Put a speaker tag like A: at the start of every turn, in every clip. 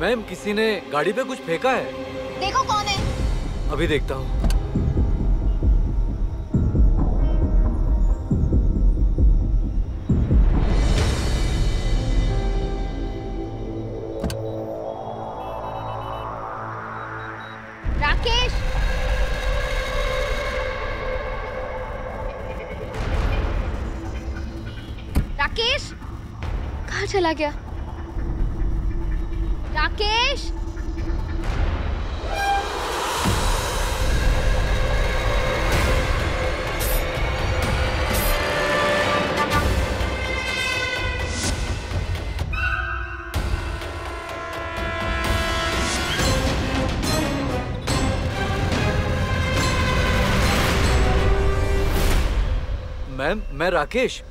A: Ma'am किसी ने गाड़ी पे कुछ फेंका है।
B: देखो कौन है।
A: अभी देखता हूँ।
B: राकेश, राकेश कहाँ चला गया? राकेश,
A: मैम मैं राकेश।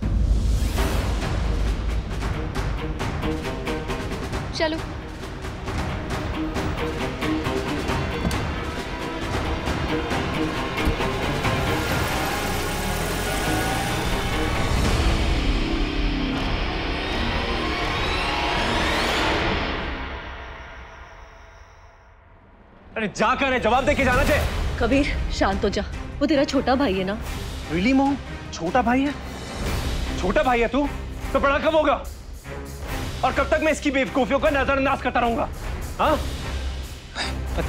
B: चलो।
C: अरे जा कर है, जवाब दे के जाना चाहिए।
D: कबीर शांत हो जा, वो तेरा छोटा भाई है ना।
C: रियली मोम, छोटा भाई है? छोटा भाई है तू? तो बड़ा कब होगा? और कब तक मैं इसकी बेवकूफियों का नजरअंदाज करता रहूंगा? हाँ?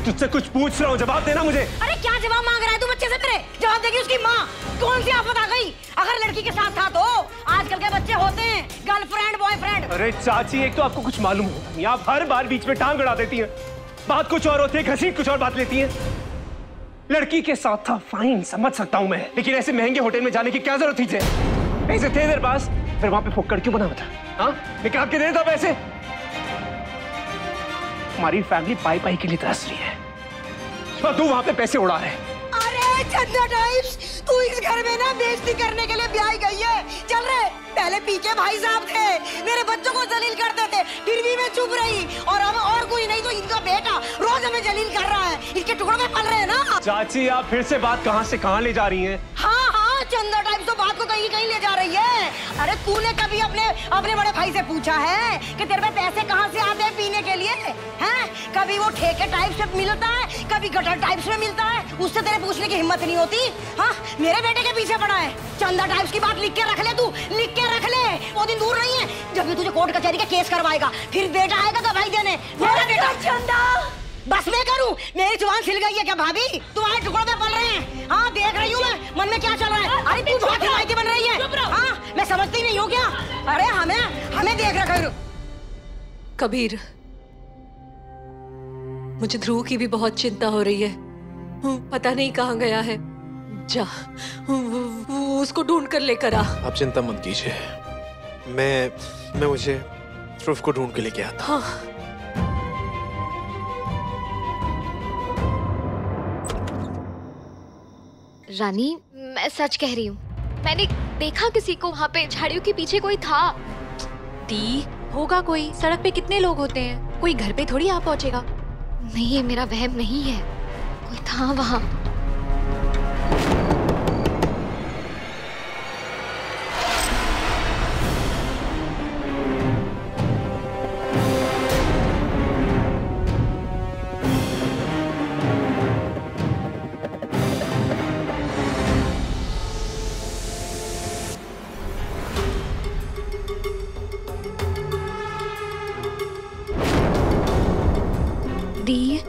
C: तुझसे कुछ पूछ रहा हूँ, जवाब देना मुझे।
E: अरे क्या जवाब मांग रहा है तू बच्चे से मेरे? जवाब देगी उसकी माँ। कौन सी आफत आ गई? अगर लड़की के साथ था तो आजकल के बच्चे होते हैं गर्लफ्रेंड बॉयफ्रेंड।
C: अरे चाची, एक तो आपको कुछ मालूम होता नहीं, आप हर बार बीच में टांग अड़ा देती हैं। बात कुछ और होती है, घसीट कुछ और बात लेती हैं। लड़की के साथ था, फाइन, समझ सकता हूँ मैं, लेकिन ऐसे महंगे होटल में जाने की क्या जरूरत थी? ऐसे थे तेरे पास, फिर वहां पे फुक्कड़ क्यों बना था? हाँ, निकाल के दे देता पैसे। हमारी फैमिली पाई पाई के लिए तरस रही है, तो तू वहां पे पैसे उड़ा रहे।
E: अरे चंदा टाइप्स, तू इस घर में ना बेइज्जती करने के लिए ब्याह गई है। चल रहे, पहले पीके भाई साहब थे, मेरे बच्चों को जलील करते थे, फिर भी मैं चुप रही। और अब और कोई नहीं तो इनका बेटा रोज हमें जलील कर रहा है। इसके टुकड़ों में पल रहे हैं ना।
C: चाची, आप फिर से बात कहां से कहां ले जा रही हैं?
E: हाँ हाँ, चंदा टाइप्स तो बात को कहीं कहीं ले जा रही है। अरे तूने कभी अपने बड़े भाई से पूछा है कि तेरे पे पैसे कहाँ से आते हैं पीने के लिए? हैं? कभी वो ठेके टाइप से मिलता है, कभी गटर टाइप्स में मिलता है, उससे तेरे पूछने की हिम्मत नहीं होती? हाँ, मेरे बेटे के पीछे पड़ा है। चंदा टाइप्स की बात लिख के रख ले, तू लिख के रख ले। वो दिन दूर नहीं है जब भी तुझे कोर्ट कचहरी का केस करवाएगा, फिर बेटा आएगा गवाही देने। मेरा बेटा चंदा, बस मैं करूं? मेरी जुबान सिल गई है क्या भाभी? तुम्हारे टुकड़ों में पल रहे हैं। हाँ, देख रही हूँ मैं, मन में क्या चल रहा है। अरे तू बहुत हिमायती बन रही है। हाँ, मैं समझती नहीं हूँ क्या? अरे हमें देख रखा है।
D: कबीर, मुझे ध्रुव की भी बहुत चिंता हो रही है। पता नहीं कहाँ गया है। जा, उसको ढूंढ कर लेकर आ।
F: आप चिंता मत कीजिए, मैं मुझे ध्रुव को ढूंढ के लेके आता।
D: हाँ।
B: रानी, मैं सच कह रही हूँ, मैंने देखा किसी को वहाँ पे, झाड़ियों के पीछे कोई था।
G: दी, होगा कोई। सड़क पे कितने लोग होते हैं, कोई घर पे थोड़ी आ पहुँचेगा।
B: नहीं, ये मेरा वहम नहीं है, कोई था वहाँ। दी,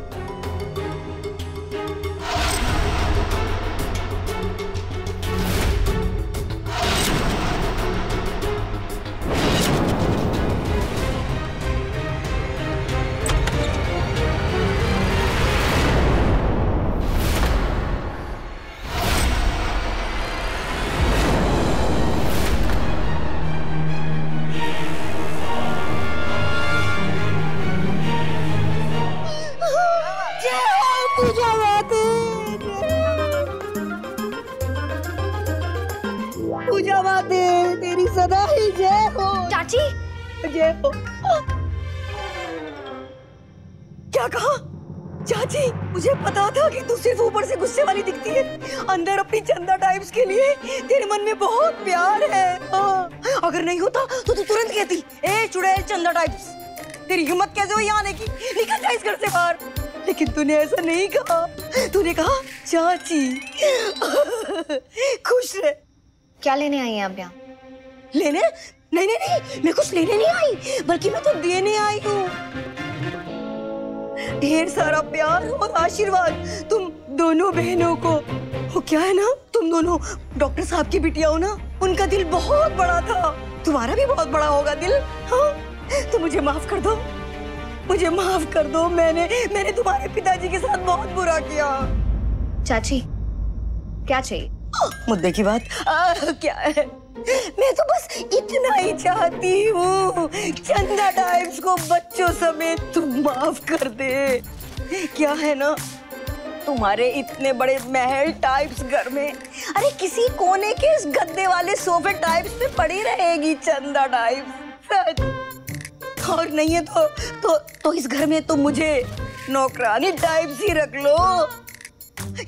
E: तेरी सदा ही जय हो।
B: चाची,
E: जय हो। क्या कहा? चाची, मुझे पता था कि तू सिर्फ ऊपर से गुस्से वाली दिखती है, अंदर अपनी चंदा टाइप्स के लिए तेरे मन में बहुत प्यार है। अगर नहीं होता तो तू तुरंत कहती, ए चुड़ैल चंदा टाइप्स, तेरी हिम्मत कैसे हुई आने की? निकल जा इस घर से बाहर। लेकिन तूने ऐसा नहीं कहा, तूने कहा चाची। खुश रहे।
B: क्या लेने आई हैं आप यहाँ?
E: लेने? नहीं नहीं नहीं, मैं कुछ लेने नहीं आई, बल्कि मैं तो देने आई हूँ। ढेर सारा प्यार और आशीर्वाद तुम दोनों बहनों को। वो क्या है ना, तुम दोनों डॉक्टर साहब की बिटिया हो ना, उनका दिल बहुत बड़ा था, तुम्हारा भी बहुत बड़ा होगा दिल। हाँ, तो मुझे माफ कर दो, मुझे माफ कर दो। मैंने तुम्हारे पिताजी के साथ बहुत बुरा किया।
B: चाची, क्या चाहिए?
E: मुद्दे की बात क्या है? मैं तो बस इतना ही चाहती हूँ, चंदा टाइप्स को बच्चों समेत तुम माफ कर दे। क्या है ना, तुम्हारे इतने बड़े महल टाइप्स घर में, अरे किसी कोने के इस गद्दे वाले सोफे टाइप्स पे पड़ी रहेगी चंदा टाइप्स। और नहीं है तो इस घर में तो मुझे नौकरानी टाइप्स ही रख लो।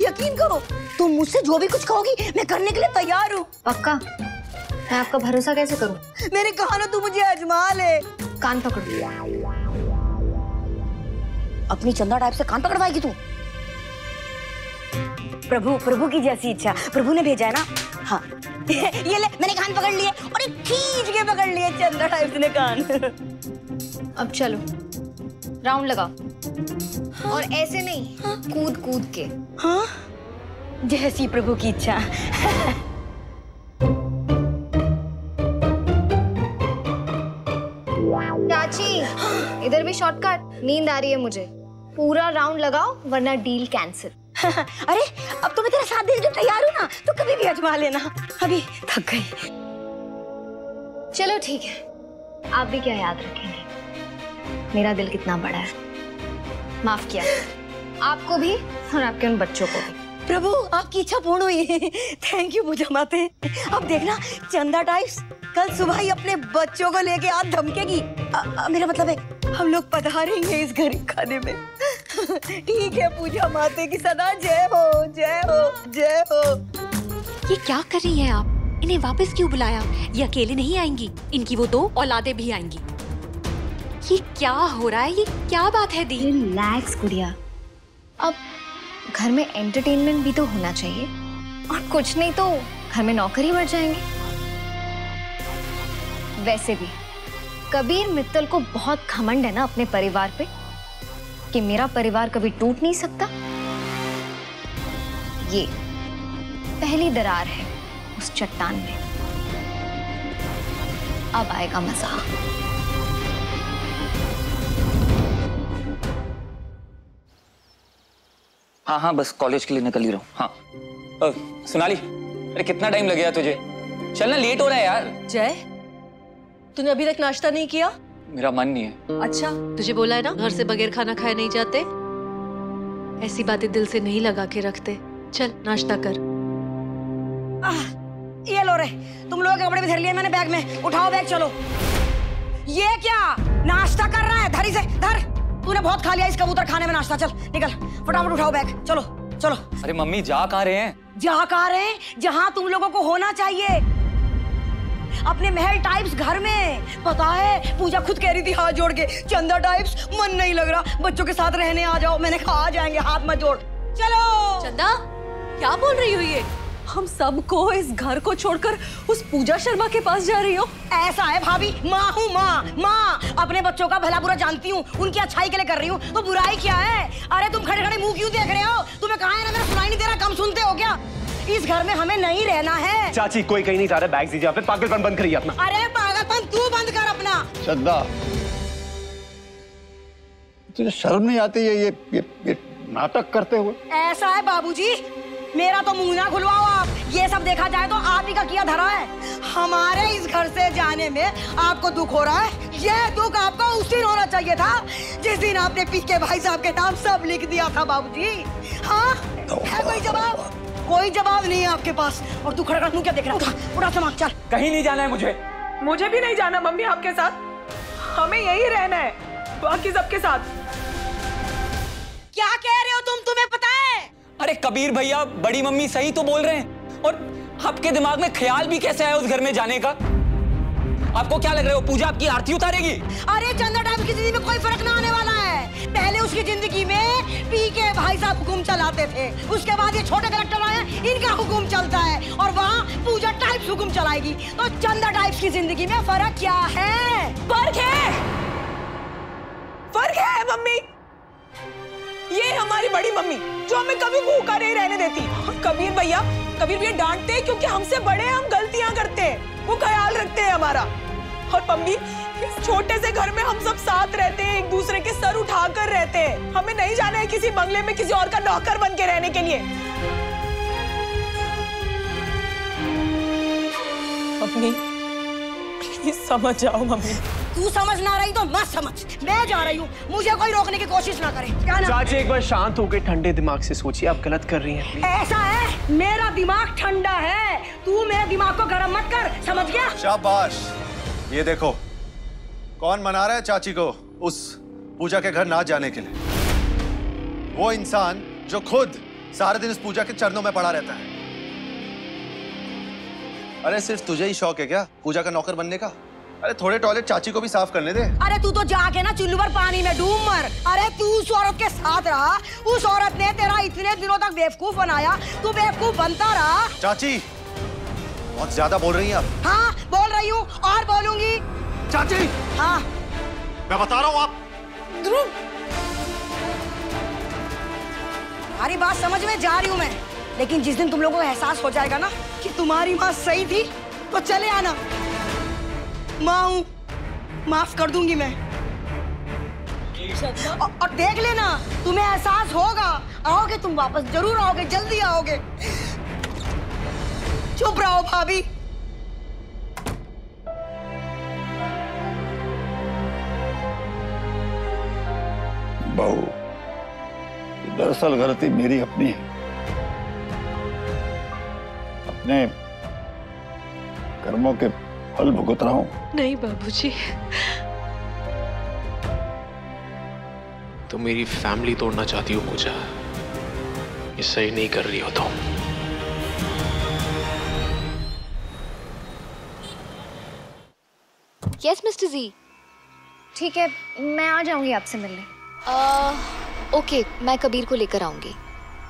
E: यकीन करो, तुम मुझसे जो भी कुछ कहोगी मैं करने के लिए तैयार हूँ।
B: पक्का? मैं आपका भरोसा कैसे करूं?
E: मैंने कहा ना, तू मुझे आजमा ले।
B: कान पकड़ो।
E: अपनी चंदा टाइप से कान पकड़वाएगी तू? प्रभु की जैसी इच्छा, प्रभु ने भेजा है ना। हाँ ये ले, मैंने कान पकड़ लिए और एक खींच के पकड़ लिए चंदा टाइप ने कान।
B: अब चलो, राउंड लगाओ। और ऐसे नहीं, कूद कूद के।
E: हाँ, जैसी प्रभु की इच्छा।
B: चाची, इधर भी शॉर्टकट। नींद आ रही है मुझे। पूरा राउंड लगाओ वरना डील कैंसिल।
E: अरे अब तो मैं तेरे साथ देने के तैयार हूँ ना, तो कभी भी आजमा लेना। अभी थक गई।
B: चलो ठीक है, आप भी क्या याद रखेंगे मेरा दिल कितना बड़ा है। माफ किया आपको भी और आपके उन बच्चों को भी।
E: प्रभु, आपकी इच्छा पूर्ण हुई। थैंक यू पूजा माते। अब देखना, चंदा टाइप्स कल सुबह ही अपने बच्चों को लेके आज धमकेगी। मेरा मतलब है हम लोग पधारेंगे इस गरीब खाने में। ठीक है पूजा माते की सदा जय हो, जय हो, जय हो।
G: ये क्या कर रही हैं आप? इन्हें वापस क्यों बुलाया? ये अकेले नहीं आएंगी, इनकी वो 2 औलादें भी आएंगी। ये क्या हो रहा है? ये क्या बात है दी?
B: रिलैक्स गुड़िया, अब घर में एंटरटेनमेंट भी तो होना चाहिए, और कुछ नहीं तो घर में नौकर ही बढ़ जाएंगे। वैसे भी कबीर मित्तल को बहुत घमंड है ना अपने परिवार पे, कि मेरा परिवार कभी टूट नहीं सकता। ये पहली दरार है उस चट्टान में। अब आएगा मजा।
H: हाँ, बस कॉलेज के लिए निकल ही रहा हूँ। हाँ सोनाली, अरे कितना टाइम लगेगा तुझे? चलना, लेट हो रहा है यार।
D: जय, तूने अभी तक नाश्ता नहीं किया?
H: मेरा मन नहीं है।
D: अच्छा, तुझे बोला है ना घर से बगैर खाना खाए नहीं जाते। ऐसी बातें दिल से नहीं लगा के रखते। चल नाश्ता कर।
E: ये लो रे, तुम लोगों के कपड़े भी धर लिए मैंने बैग में। उठाओ बैग, चलो। ये क्या नाश्ता कर रहा है? धरी से धर। तूने बहुत खा लिया इस कबूतर खाने में नाश्ता। चल निकल, फटाफट उठाओ बैग, चलो चलो।
H: अरे मम्मी, जा कहाँ रहे हैं?
E: जा कहाँ रहे हैं? जहाँ तुम लोगों को होना चाहिए, अपने महल टाइप्स घर में। पता है पूजा खुद कह रही थी हाथ जोड़ के, चंदा टाइप्स मन नहीं लग रहा, बच्चों के साथ रहने आ जाओ। मैंने कहा आ जाएंगे, हाथ मत जोड़। चलो।
D: चंदा, क्या बोल रही हो ये? हम सबको इस घर को छोड़कर उस पूजा शर्मा के पास जा रही हो?
E: ऐसा है भाभी, माँ हूँ, माँ अपने बच्चों का भला बुरा जानती हूँ, उनकी अच्छाई के लिए कर रही हूँ, तो बुराई क्या है? अरे तुम खड़े खड़े मुंह क्यों देख रहे हो? तुम्हें कहा है ना, मेरा सुनाई नहीं दे रहा? कम सुनते हो क्या? इस घर में हमें नहीं रहना है।
C: चाची, कोई कहीं नहीं जा रहा, बैग दीजिए। आपने पागलपन बंद करिए अपना।
E: अरे पागलपन तू बंद कर अपना।
I: चंदा, तुझे शर्म नहीं आती है ये नाटक करते हुए?
E: ऐसा है बाबूजी, मेरा तो मुंह ना खुलवाओ आप। ये सब देखा जाए तो आप ही का किया धरा है। हमारे इस घर से जाने में आपको दुख हो रहा है। ये दुख आपको उस दिन होना चाहिए था जिस दिन आपने पीके भाई साहब के नाम सब लिख दिया था बाबूजी। हाँ, है कोई जवाब? कोई जवाब नहीं है आपके पास। और तू खड़ा मुंह क्या देख रहा है? उठा सामान, चल।
C: कहीं नहीं जाना है मुझे भी नहीं जाना मम्मी आपके साथ। हमें यही रहना है बाकी सबके साथ।
E: क्या कह रहे हो तुम? तुम्हें पता है?
H: अरे कबीर भैया, बड़ी मम्मी सही तो बोल रहे हैं। और आपके दिमाग में ख्याल भी कैसे आया उस घर में जाने का? आपको क्या लग रहा है वो पूजा आपकी आरती उतारेगी?
E: अरे चंदा टाइम्स की जिंदगी में कोई फर्क ना आने वाला है। पहले उसकी जिंदगी में पी के भाई साहब हुकुम चलाते थे, उसके बाद ये छोटे कलेक्टर आए, इनका हुकुम चलता है, और वहाँ पूजा टाइप्स हुकुम चलाएगी। तो चंदा टाइप्स की जिंदगी में फर्क क्या है?
J: फर्क है मम्मी। ये हमारी बड़ी मम्मी जो हमें कभी भूखा नहीं रहने देती। कबीर भैया डांटते हैं क्योंकि हमसे बड़े हम गलतियां करते हैं, वो ख्याल रखते हैं हमारा। और मम्मी इस छोटे से घर में हम सब साथ रहते हैं, एक दूसरे के सर उठाकर रहते हैं। हमें नहीं जाना है किसी बंगले में किसी और का नौकर बन के रहने के लिए। मम्मी प्लीज समझ जाओ। मम्मी
E: तू समझ ना रही तो मत समझ, मैं जा रही हूँ, मुझे कोई रोकने की कोशिश ना करे। क्या ना?
C: चाची एक बार शांत होकर ठंडे दिमाग से सोचिए, आप गलत कर रही हैं।
E: ऐसा है, मेरा दिमाग ठंडा है, तू मेरे दिमाग को गर्म मत कर, समझ गया?
K: शाबाश। ये देखो कौन मना रहा है चाची को उस पूजा के घर ना जाने के लिए। वो इंसान जो खुद सारे दिन उस पूजा के चरणों में पड़ा रहता है। अरे सिर्फ तुझे ही शौक है क्या पूजा का नौकर बनने का? अरे थोड़े टॉयलेट चाची को भी साफ करने दे।
E: अरे तू तो जाके ना चुल्लू पर पानी में डूब मर। अरे तू उस औरत के साथ रहा, उस औरत ने तेरा इतने दिनों तक बेवकूफ बनाया, तू बेवकूफ बनता रहा।
K: चाची बहुत ज्यादा बोल रही हैं आप।
E: हाँ बोल रही हूँ और बोलूंगी।
K: चाची
E: हाँ
K: मैं बता रहा हूँ आप।
E: ध्रुव हमारी बात समझ में जा रही हूँ मैं, लेकिन जिस दिन तुम लोगों को एहसास हो जाएगा ना कि तुम्हारी माँ सही थी तो चले आना। माँ हूँ, माफ कर दूंगी मैं। और देख लेना तुम्हें एहसास होगा, आओगे तुम वापस जरूर आओगे, जल्दी आओगे। चुप रहो भाभी।
I: बहू दरअसल गलती मेरी अपनी है, अपने कर्मों के फल भुगत रहा हूं।
D: नहीं बाबूजी।
F: तो मेरी फैमिली तोड़ना चाहती हो पूजा, ये सही नहीं कर रही हो तो।
B: यस मिस्टर जी। ठीक है, मैं आ जाऊंगी आपसे मिलने। ओके, मैं कबीर को लेकर आऊंगी।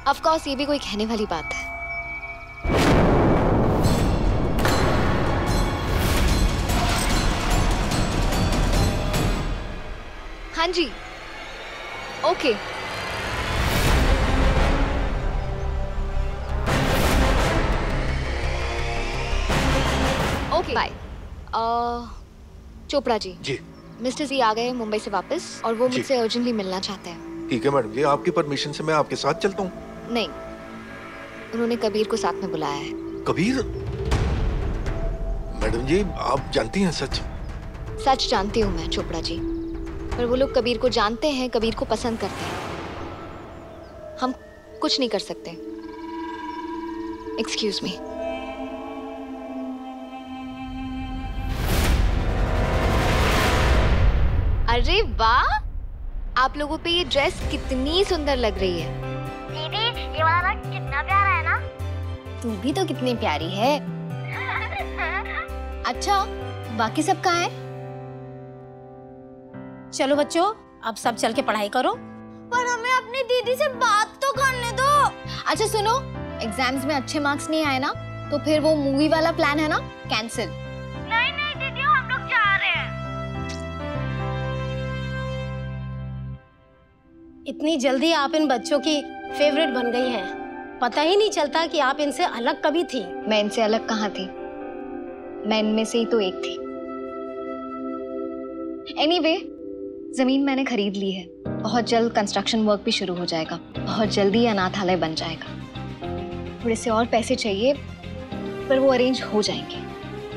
B: ऑफ कोर्स ये भी कोई कहने वाली बात है। हाँ जी, okay. Okay bye. Chopra ji.
F: जी।
B: मिस्टर जी आ गए मुंबई से वापस और वो मुझसे अर्जेंटली मिलना चाहते हैं।
F: ठीक है मैडम जी, आपकी परमिशन से मैं आपके साथ चलता हूँ।
B: नहीं, उन्होंने कबीर को साथ में बुलाया है।
F: कबीर? मैडम जी आप जानती हैं सच?
B: सच जानती हूँ मैं चोपड़ा जी, पर वो लोग कबीर को जानते हैं, कबीर को पसंद करते हैं। हम कुछ नहीं कर सकते। Excuse me. अरे वाह, आप लोगों पे ये ड्रेस कितनी सुंदर लग रही है।
L: दीदी ये वाला रंग कितना प्यारा है ना?
B: तू भी तो कितनी प्यारी है। अच्छा, बाकी सब कहाँ है?
L: चलो बच्चों, अब सब चल के पढ़ाई करो। पर हमें अपनी दीदी से बात तो करने दो।
B: अच्छा सुनो, एग्जाम्स में अच्छे मार्क्स नहीं आए ना, तो फिर वो मूवी वाला प्लान है ना, कैंसिल।
L: नहीं नहीं दीदी, हम लोग जा रहे हैं। इतनी जल्दी आप इन बच्चों की फेवरेट बन गई हैं। पता ही नहीं चलता कि आप इनसे अलग कभी थी।
B: मैं इनसे अलग कहाँ थी, मैं इनमें से ही तो एक थी। एनीवे, जमीन मैंने खरीद ली है। बहुत जल्द कंस्ट्रक्शन वर्क भी शुरू हो जाएगा। बहुत जल्दी अनाथालय बन जाएगा। थोड़े से और पैसे चाहिए, पर वो अरेंज हो जाएंगे।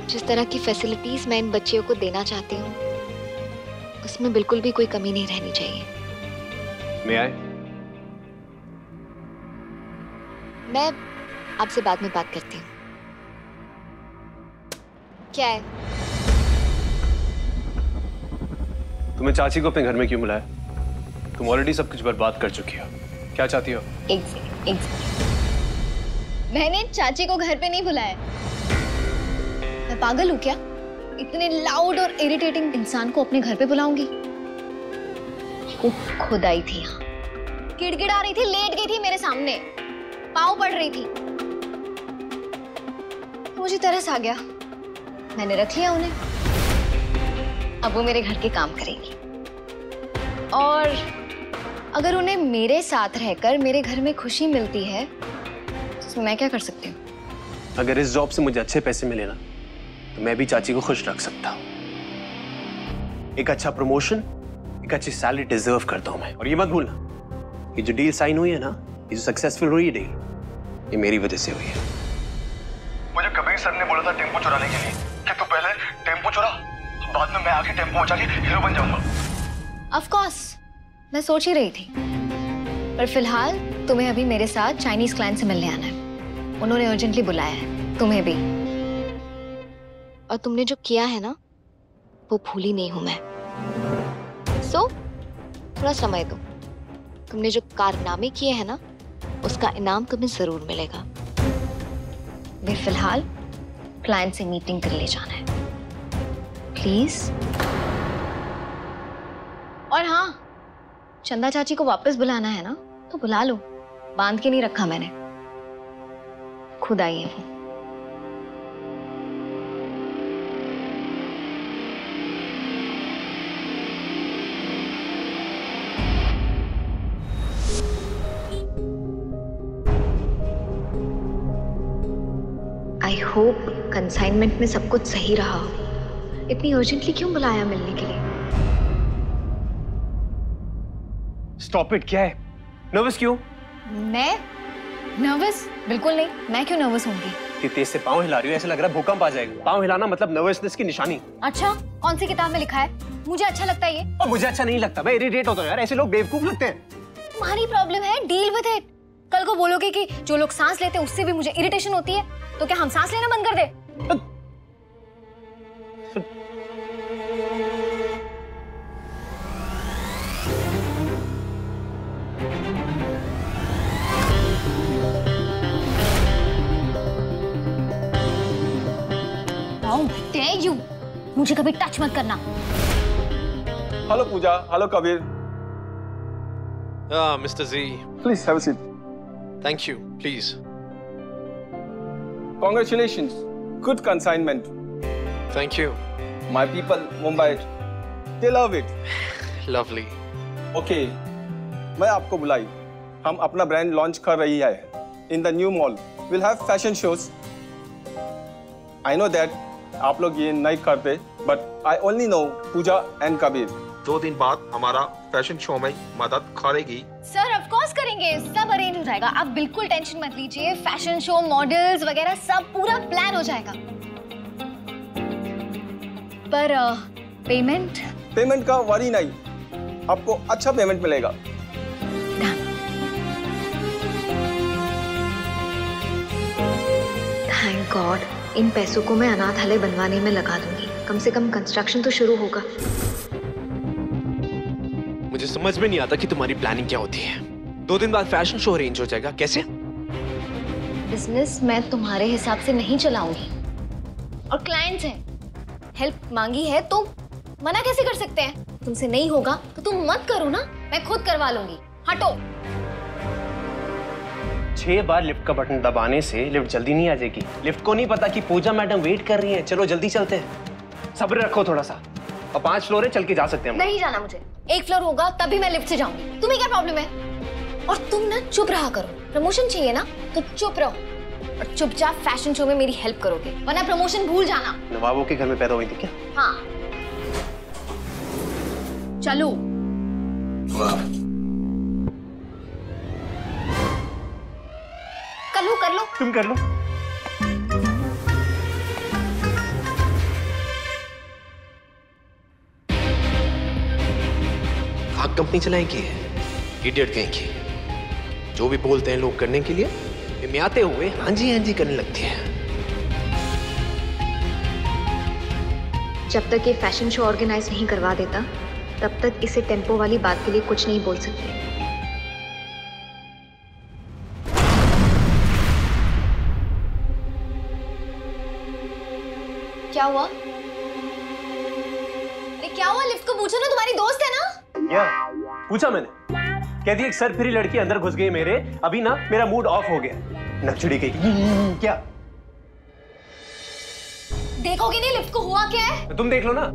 B: जिस तरह की फैसिलिटीज मैं इन बच्चियों को देना चाहती हूँ, उसमें बिल्कुल भी कोई कमी नहीं रहनी चाहिए।
C: मैं आए?
B: मैं आपसे बाद में बात करती हूँ। क्या है?
C: तुम्हें चाची को अपने घर में क्यों बुलाया? तुम ऑलरेडी सब कुछ बर्बाद कर चुकी हो। क्या चाहती हो?
B: एक मैंने चाची को घर पे नहीं बुलाया। मैं पागल हूँ क्या? इतने लाउड और इरिटेटिंग इंसान को अपने घर पे बुलाऊंगी? वो खुद आई थी यहाँ, गिड़गिड़ा रही थी, लेट गई थी मेरे सामने, पाँव पड़ रही थी। तो मुझे तरस आ गया, मैंने रख लिया उन्हें। अब वो मेरे घर के काम करेंगी और अगर उन्हें मेरे साथ रहकर मेरे घर में खुशी मिलती है तो मैं क्या कर सकती हूँ?
C: अगर इस जॉब से मुझे अच्छे पैसे मिले ना तो मैं भी चाची को खुश रख सकता हूँ। एक अच्छा प्रमोशन, एक अच्छी सैलरी डिजर्व करता हूँ मैं। और ये मत भूलना कि जो डील साइन हुई है ना, ये जो सक्सेसफुल हुई है डील, ये मेरी वजह से हुई है।
M: मुझे कबीर सर ने बोला था टेम्पो चुराने के लिए कि तू पहले टेम्पो चुरा, बाद में मैं आके टेम्पो उठा के हीरो बन जाऊंगा।
B: ऑफ कोर्स, मैं सोच ही रही थी, पर फिलहाल तुम्हें अभी मेरे साथ चाइनीज क्लाइंट से मिलने आना है। उन्होंने अर्जेंटली बुलाया है, तुम्हें भी। और तुमने जो किया है ना, वो भूली नहीं हूं मैं। सो थोड़ा समय दो, तुमने जो कारनामे किए हैं ना, उसका इनाम तुम्हें जरूर मिलेगा। भी फिलहाल क्लाइंट से मीटिंग कर ले जाना है, प्लीज। और हाँ, चंदा चाची को वापस बुलाना है ना तो बुला लो, बांध के नहीं रखा मैंने, खुद आई है वो। आई होप कंसाइनमेंट में सब कुछ सही रहा। इतनी अर्जेंटली क्यों बुलाया मिलने के लिए?
C: Stop it. क्या है, नर्वस क्यों?
B: मैं नर्वस? बिल्कुल नहीं, मैं क्यों नर्वस होंगी?
C: इतनी तेज से पाँव हिला रही हो, ऐसा लग रहा है भूकंप आ जाएगा। पाँव हिलाना मतलब नर्वसनेस की निशानी।
B: अच्छा, कौन सी किताब में लिखा है? मुझे अच्छा लगता है ये?
C: और मुझे अच्छा नहीं लगता, मैं इरिटेट होता हूँ यार, ऐसे लोग बेवकूफ लगते हैं।
B: तुम्हारी प्रॉब्लम है, डील विद इट। कल को बोलोगे कि जो लोग सांस लेते हैं उससे भी मुझे इरिटेशन होती है, तो क्या हम सांस लेना बंद कर दे? Dare you? मुझे कभी टच मत करना।
N: Hello Pooja, hello Kabir.
F: Mr. Z.
N: Please have a seat.
F: Thank you. Please.
N: Congratulations. Good consignment.
F: Thank you.
N: My people, Mumbai, they love it.
F: Lovely.
N: Okay. मैं आपको बुलाई। हम अपना ब्रांड लॉन्च कर रही है। In the new mall, we'll have fashion shows. I know that आप लोग ये नहीं करते, but I only know Puja and Kabir.
M: 2 दिन बाद हमारा फैशन शो में मदद करेगी।
B: सर ऑफ कोर्स करेंगे, सब अरेंज हो जाएगा, आप बिल्कुल टेंशन मत लीजिए। फैशन शो, मॉडल्स वगैरह सब पूरा प्लान हो जाएगा। पर पेमेंट
N: का वरी नहीं, आपको अच्छा पेमेंट मिलेगा।
B: थैंक गॉड, इन पैसों को मैं अनाथालय बनवाने में लगा दूंगी, कम से कम कंस्ट्रक्शन तो शुरू होगा।
F: मुझे समझ में नहीं आता कि तुम्हारी प्लानिंग क्या होती है। 2 दिन बाद फैशन शो अरेंज हो जाएगा, कैसे?
B: बिजनेस मैं तुम्हारे हिसाब से नहीं चलाऊंगी, और क्लाइंट्स हैं, हेल्प मांगी है तो मना कैसे कर सकते हैं? तुमसे नहीं होगा तो तुम मत करो ना, मैं खुद करवा लूंगी। हटो।
C: 6 बार लिफ्ट का बटन दबाने से लिफ्ट जल्दी नहीं आ जाएगी। लिफ्ट को नहीं पता कि पूजा मैडम वेट कर रही है। चलो जल्दी चलते हैं, सब्र रखो थोड़ा सा। और 5 फ्लोर है, चल के जा सकते हैं हम।
B: नहीं जाना मुझे, 1 फ्लोर होगा तभी मैं लिफ्ट से जाऊंगी। तुम्हें क्या प्रॉब्लम है? और तुम ना चुप रहा करो, प्रमोशन चाहिए ना तो चुप रहो और चुपचाप फैशन शो में मेरी हेल्प करोगे, वरना प्रमोशन भूल जाना।
C: नवाबों के घर में पैदा हुई थी क्या?
B: हाँ, चलो। कर लो,
C: तुम कर लो।
F: आग कंपनी चलाएगी, इडियट कहेंगे। जो भी बोलते हैं लोग करने के लिए, में आते हुए हाँ जी करने लगती है।
B: जब तक ये फैशन शो ऑर्गेनाइज नहीं करवा देता, तब तक इसे टेम्पो वाली बात के लिए कुछ नहीं बोल सकते। क्या हुआ? क्या हुआ? लिफ्ट को पूछो ना, तुम्हारी दोस्त है ना?
C: या पूछा मैंने, कहती एक सरफिरी लड़की अंदर घुस गई मेरे, अभी ना मेरा मूड ऑफ हो गया। नकचुड़ी की क्या
B: देखोगे नहीं लिफ्ट को हुआ क्या है?
C: तुम देख लो ना।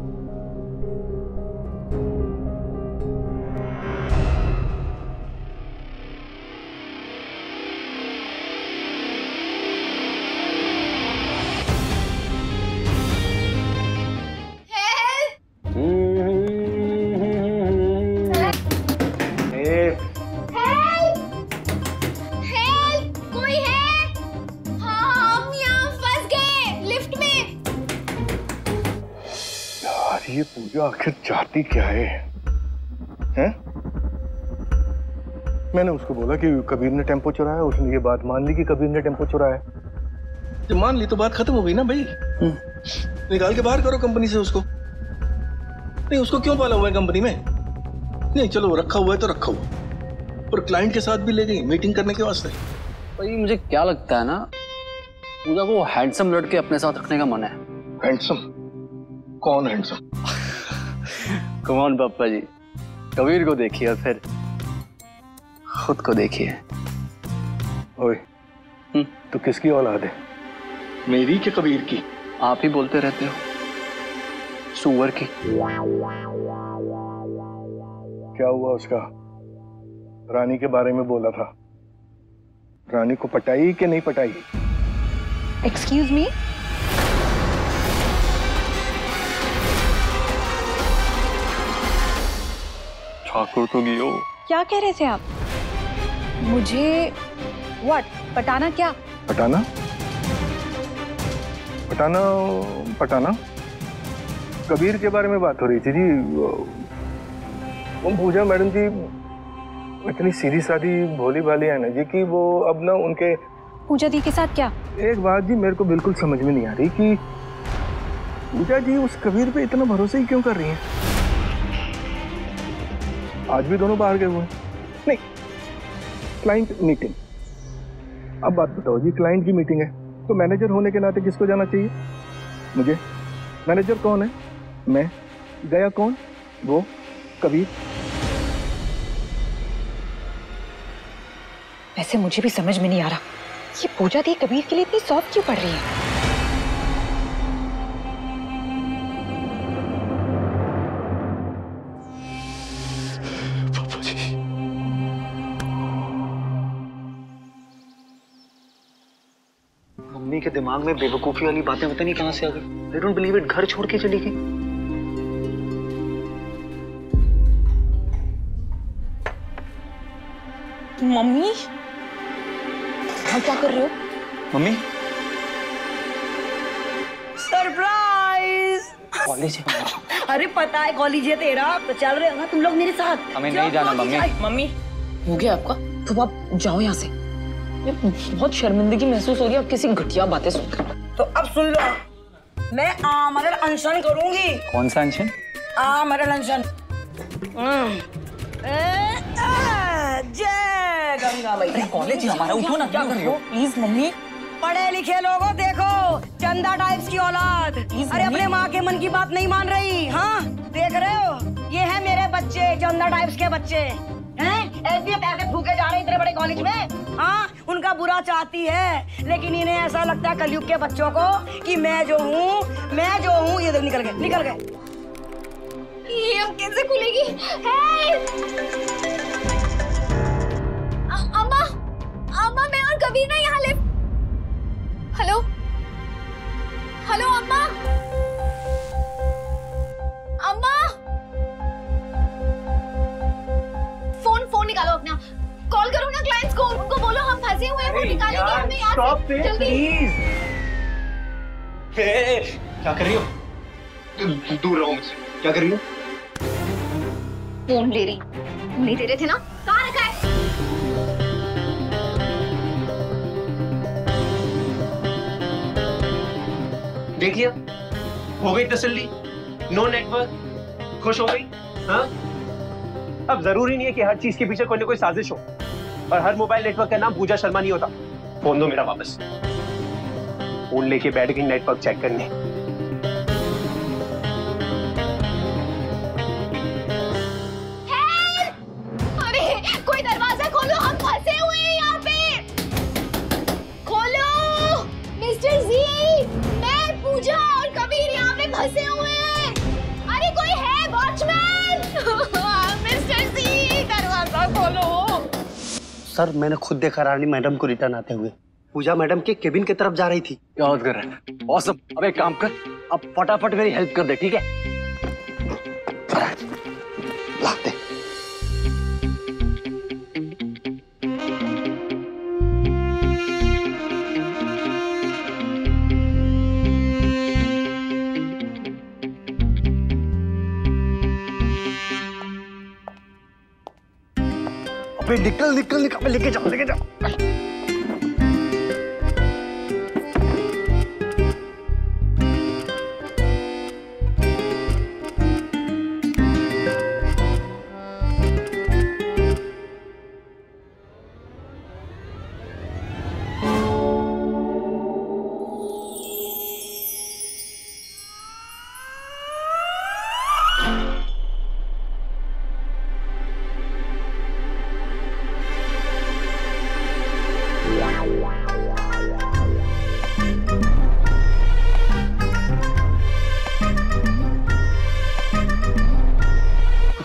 O: ये पूजा आखिर चाहती क्या है? हैं? मैंने उसको बोला कि कबीर ने टेम्पो चुराया, उसने ये बात मान ली कि कबीर ने टेम्पो चुराया। जब मान ली तो बात खत्म हो गई ना भाई। निकाल के बाहर करो कंपनी से उसको। नहीं, उसको क्यों पाला हुआ है कंपनी में? नहीं चलो, रखा हुआ है तो रखा हुआ, और क्लाइंट के साथ भी ले गई मीटिंग करने के वास्ते।
P: भाई मुझे क्या लगता है ना, पूजा को हैंडसम लड़के अपने साथ रखने का मन है।
O: हैंडसम? कौन हैंडसम?
P: कम ऑन पापा जी, कबीर को देखिए और फिर खुद को देखिए।
O: ओए, तो किसकी औलाद है, मेरी कि कबीर की?
P: आप ही बोलते रहते हो, सुअर की।
O: क्या हुआ उसका? रानी के बारे में बोला था, रानी को पटाई कि नहीं पटाई?
B: Excuse me?
O: ठाकुर तो गियो।
B: क्या कह रहे थे आप? मुझे व्हाट? पटाना क्या?
O: पटाना? पटाना पटाना? कबीर के बारे में बात हो रही थी जी। वो पूजा मैडम जी इतनी सीधी सादी भोली भाली है ना जी कि वो अब ना उनके
B: पूजा दी के साथ क्या? एक
O: बात जी मेरे को बिल्कुल समझ में नहीं आ रही कि पूजा जी उस कबीर पे इतना भरोसा ही क्यों कर रही हैं? आज भी दोनों बाहर गए हुए हैं। नहीं, क्लाइंट मीटिंग। अब बात बताओ जी, क्लाइंट की मीटिंग है तो मैनेजर होने के नाते किसको जाना चाहिए? मुझे। मैनेजर कौन है? मैं। गया कौन? वो कबीर।
B: वैसे मुझे भी समझ में नहीं आ रहा, ये पूजा दी कबीर के लिए इतनी सॉफ्ट क्यों पड़ रही है?
P: मम्मी के दिमाग में बेवकूफी वाली बातें पता नहीं कहां से आ गई। I don't believe it, घर छोड़ के चली गई।
J: मम्मी, आप क्या कर रहे हो?
H: Mummy,
E: surprise!
H: कॉलेज है।
E: अरे पता है कॉलेज है तेरा, तो चल रहे हो ना तुम लोग मेरे साथ?
H: हमें नहीं जाना मम्मी।
J: मम्मी, हो गया आपका? तो आप जाओ यहाँ से। बहुत शर्मिंदगी महसूस हो रही है, आप किसी घटिया बातें सुनकर।
E: तो अब सुन लो, मैं आमरण अनशन करूंगी।
H: कौन सा अनशन?
E: आमरण अनशन। जय गंगा मैया।
J: कॉलेज हमारा, उठो ना। क्या कर रहे हो? Please mummy.
E: पढ़े लिखे लोगों देखो, चंदा टाइप्स की औलाद। अरे अपने माँ के मन की बात नहीं मान रही। हाँ देख रहे हो, ये है मेरे बच्चे, चंदा टाइप्स के बच्चे हैं। ऐसे पैसे फूके जा रहे इतने बड़े कॉलेज में। हाँ उनका बुरा चाहती है, लेकिन इन्हें ऐसा लगता है कलयुग के बच्चों को कि मैं जो हूँ ये देख निकल गए।
B: ये अब कैसे खुलेगी? अम्मा मैं और कबीर ना यहाँ लिफ्ट। हेलो हेलो अम्मा, अम्मा फोन निकालो अपना, कॉल करो ना क्लाइंट्स को, उनको बोलो हम फंसे हुए हैं, वो निकालेंगे हमें यहाँ से जल्दी।
C: क्या कर रही हो? दूर रहो मुझसे। क्या कर रही हो?
B: फोन ले रही, नहीं दे रहे थे ना, कहाँ रखा है?
C: देख लिया, हो गई तसल्ली। नो नेटवर्क, खुश हो गई? हाँ, अब जरूरी नहीं है कि हर चीज के पीछे कोई ना कोई साजिश हो, और हर मोबाइल नेटवर्क का नाम पूजा शर्मा नहीं होता। फोन दो मेरा वापस। फोन लेके बैठ गई नेटवर्क चेक करने।
Q: फंसे हुए हैं। अरे कोई है वॉचमैन? मिस्टर सी दरवाजा खोलो।
R: सर मैंने खुद देखा रानी मैडम को रिटर्न आते हुए। पूजा मैडम के केबिन की तरफ जा रही थी।
P: क्या बात कर रहे हैं? ऑसम। अब एक काम कर, अब फटाफट मेरी हेल्प कर दे, ठीक है?
R: लाते। अबे निकल निकल निकल, लेके जाओ लेके जाओ।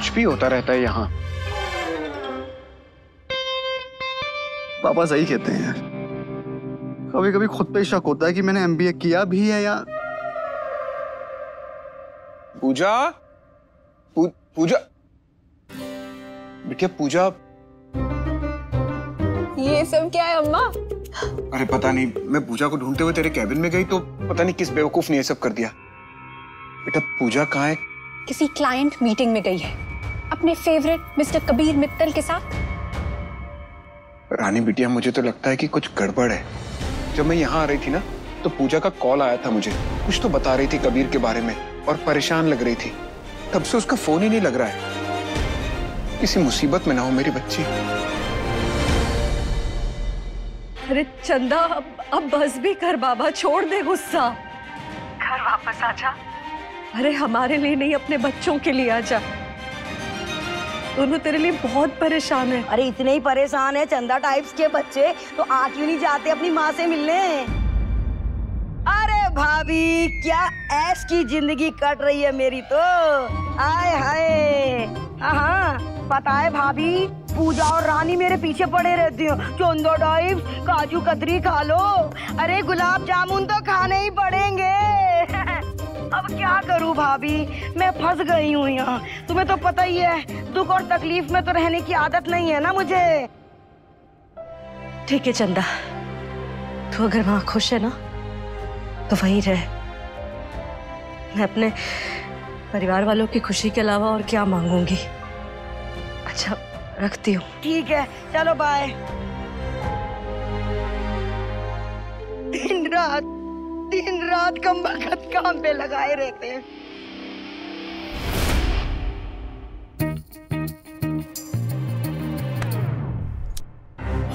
S: भी होता रहता है यहाँ।
I: पापा सही कहते हैं यार, कभी कभी खुद पे शक होता है कि मैंने एमबीए किया भी है या।
S: पूजा, पूजा, बेटिया पूजा।
J: ये सब क्या है अम्मा?
S: अरे पता नहीं, मैं पूजा को ढूंढते हुए तेरे कैबिन में गई तो पता नहीं किस बेवकूफ ने ये सब कर दिया। बेटा पूजा कहाँ है?
G: किसी क्लाइंट मीटिंग में गई है अपने फेवरेट मिस्टर कबीर मित्तल के साथ।
S: रानी बिटिया मुझे तो लगता है कि कुछ गड़बड़ है। जब मैं यहाँ आ रही थी ना तो पूजा का कॉल आया था मुझे, कुछ तो बता रही थी कबीर के बारे में और परेशान लग रही थी। तब से उसका फोन ही नहीं लग रहा है। किसी मुसीबत में ना हो मेरी बच्ची।
D: अरे चंदा अब बस भी कर बाबा, छोड़ दे गुस्सा, घर वापस आजा। अरे हमारे लिए नहीं, अपने बच्चों के लिए आजा। दोनों तेरे लिए बहुत परेशान है।
E: अरे इतने ही परेशान है चंदा टाइप्स के बच्चे तो आ क्यों नहीं जाते अपनी माँ से मिलने? अरे भाभी क्या ऐश की जिंदगी कट रही है मेरी तो। आए हाय। हाँ पता है भाभी, पूजा और रानी मेरे पीछे पड़े रहती हो। चंदा टाइप्स काजू कतरी खा लो। अरे गुलाब जामुन तो खाने ही पड़ेंगे। अब क्या करूं भाभी, मैं फंस गई हूँ यहाँ। तुम्हें तो पता ही है, दुख और तकलीफ में तो रहने की आदत नहीं है ना मुझे।
D: ठीक है चंदा, तू अगर वहां खुश है ना तो वहीं रह। मैं अपने परिवार वालों की खुशी के अलावा और क्या मांगूंगी। अच्छा रखती हूँ।
E: ठीक है चलो बाय। दिन रात कम वक्त काम पे लगाए रहते हैं।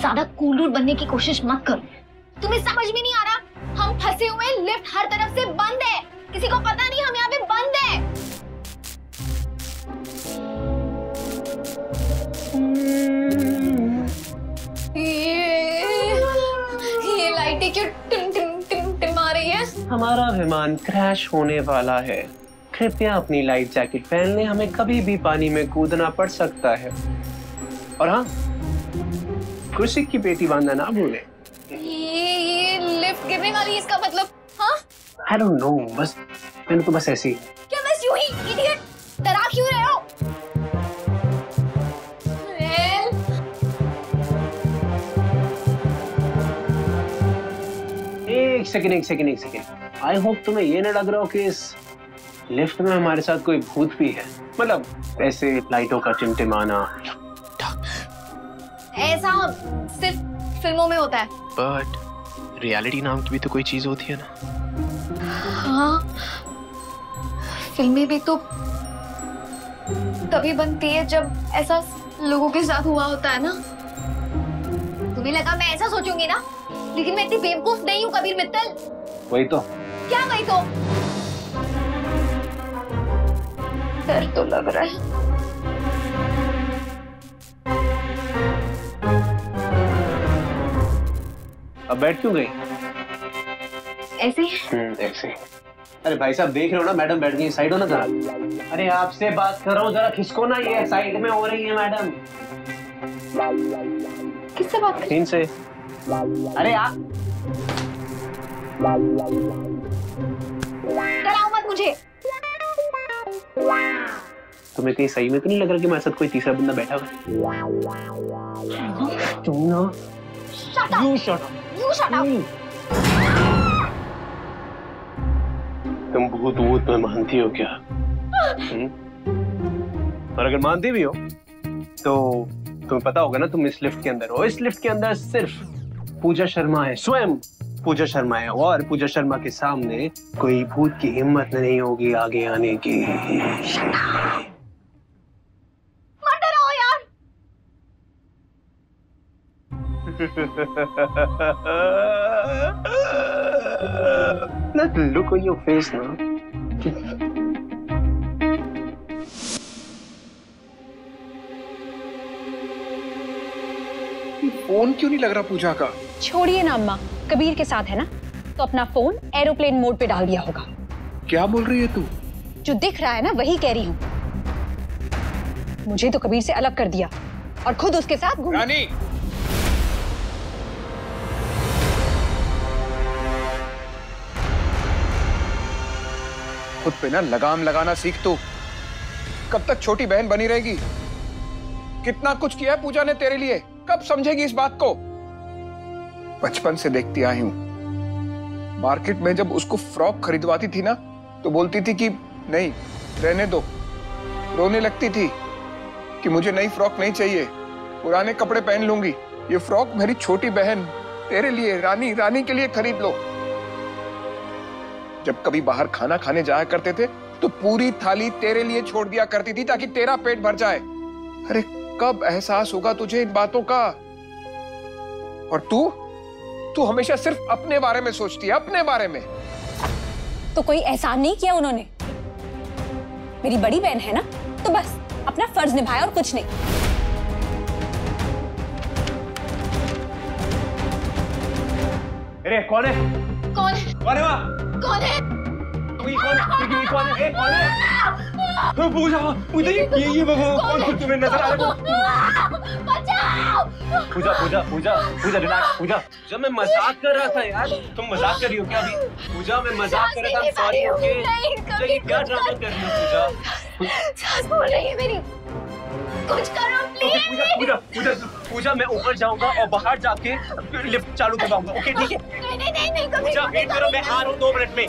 B: ज्यादा कूल बनने की कोशिश मत करो। तुम्हें समझ में नहीं आ रहा, हम फंसे हुए हैं, लिफ्ट हर तरफ से बंद है, किसी को पता नहीं हम यहाँ पे बंद है।
Q: ये लाइटें क्यों टिम आ रही है?
F: हमारा विमान क्रैश होने वाला है। कृपया अपनी लाइफ जैकेट पहन लें, हमें कभी भी पानी में कूदना पड़ सकता है। और हाँ, कुर्सी की पेटी बांधना ना भूलें।
Q: ये लिफ्ट गिरने वाली है, इसका मतलब? हाँ?
F: I don't know, बस मैंने तो बस ऐसे ही।
Q: क्या बस यूं ही? इडियट, डरा क्यों रहे हो?
F: एक सेकंड। आई होप तुम्हें ये ना लग रहा हो कि इस लिफ्ट में हमारे साथ कोई भूत भी है। मतलब ऐसे लाइटों का टिमटिमाना।
Q: ऐसा सिर्फ फिल्मों में होता है।
F: बट रियलिटी नाम की भी तो कोई चीज होती है ना।
B: हाँ, फिल्में भी तो तभी बनती है जब ऐसा लोगों के साथ हुआ होता है ना।
Q: तुम्हें लगा मैं ऐसा सोचूंगी ना, लेकिन मैं इतनी बेवकूफ नहीं हूँ कबीर मित्तल।
F: वही तो।
Q: क्या वही तो?
B: डर तो लग रहा है।
F: अब बैठ क्यों गई?
B: ऐसे ही।
F: ऐसे। अरे भाई साहब देख रहे हो ना मैडम बैठ गई, साइड हो ना जरा। अरे आपसे बात कर रहा हूँ, जरा खिसको ना, ये साइड में हो रही है मैडम।
B: किससे बात कर?
F: इनसे। अरे आप
B: डराओ मत मुझे।
F: तुम्हें कहीं सही में तो नहीं लग रहा कि मेरे साथ कोई तीसरा बंदा बैठा हुआ है? तुम ना
B: Shut up.
F: You shut up.
B: You shut up.
F: तुम भूत वूत में मानती हो क्या? और अगर मानती भी हो तो तुम्हें पता होगा ना तुम इस लिफ्ट के अंदर हो। इस लिफ्ट के अंदर सिर्फ पूजा शर्मा है, स्वयं पूजा शर्मा है, और पूजा शर्मा के सामने कोई भूत की हिम्मत नहीं होगी आगे आने की।
B: मत डराओ यार।
F: That look on your face now.
S: Phone क्यों नहीं लग रहा पूजा का?
G: छोड़िए ना अम्मा, कबीर के साथ है ना, तो अपना फोन एरोप्लेन मोड पे डाल दिया होगा।
S: क्या बोल रही है तू?
G: जो दिख रहा है ना वही कह रही हूँ। मुझे तो कबीर से अलग कर दिया और खुद उसके साथ घूम।
S: रानी, खुद पे ना लगाम लगाना सीख तू। कब तक छोटी बहन बनी रहेगी? कितना कुछ किया है पूजा ने तेरे लिए, कब समझेगी इस बात को? बचपन से देखती आई हूं, मार्केट में जब उसको फ्रॉक खरीदवाती थी ना तो बोलती थी कि नहीं रहने दो, रोने लगती थी कि मुझे नई फ्रॉक नहीं चाहिए, पुराने कपड़े पहन लूंगी, ये फ्रॉक मेरी छोटी बहन तेरे लिए, रानी रानी के लिए खरीद लो। जब कभी बाहर खाना खाने जाया करते थे तो पूरी थाली तेरे लिए छोड़ दिया करती थी ताकि तेरा पेट भर जाए। अरे कब एहसास होगा तुझे इन बातों का? और तू हमेशा सिर्फ अपने बारे में सोचती है, अपने बारे में।
G: तो कोई एहसान नहीं किया उन्होंने? मेरी बड़ी बहन है ना, तो बस अपना फर्ज निभाया और कुछ नहीं।
C: अरे कौन है?
B: कौन है?
C: कौन है वहाँ?
B: कौन है?
C: कौन है? कौन है? पूजा, ये कौन तुम्हें नजर आ रहा है?
B: बचाओ!
F: पूजा रिलैक्स। पूजा मैं मजाक कर रहा था यार। तुम मजाक कर रही हो क्या अभी? पूजा मैं मजाक कर रहा था, सॉरी। पूजा ये क्या ड्रामा कर रही हो पूजा?
B: सांस फूल रही है मेरी, कुछ करो प्लीज।
F: पूजा मैं ऊपर जाऊंगा और बाहर जाके लिफ्ट चालू करवाऊंगा, ओके ठीक है?
B: नहीं
F: पूजा वेट करो, मैं आ रहा हूँ 2 मिनट में।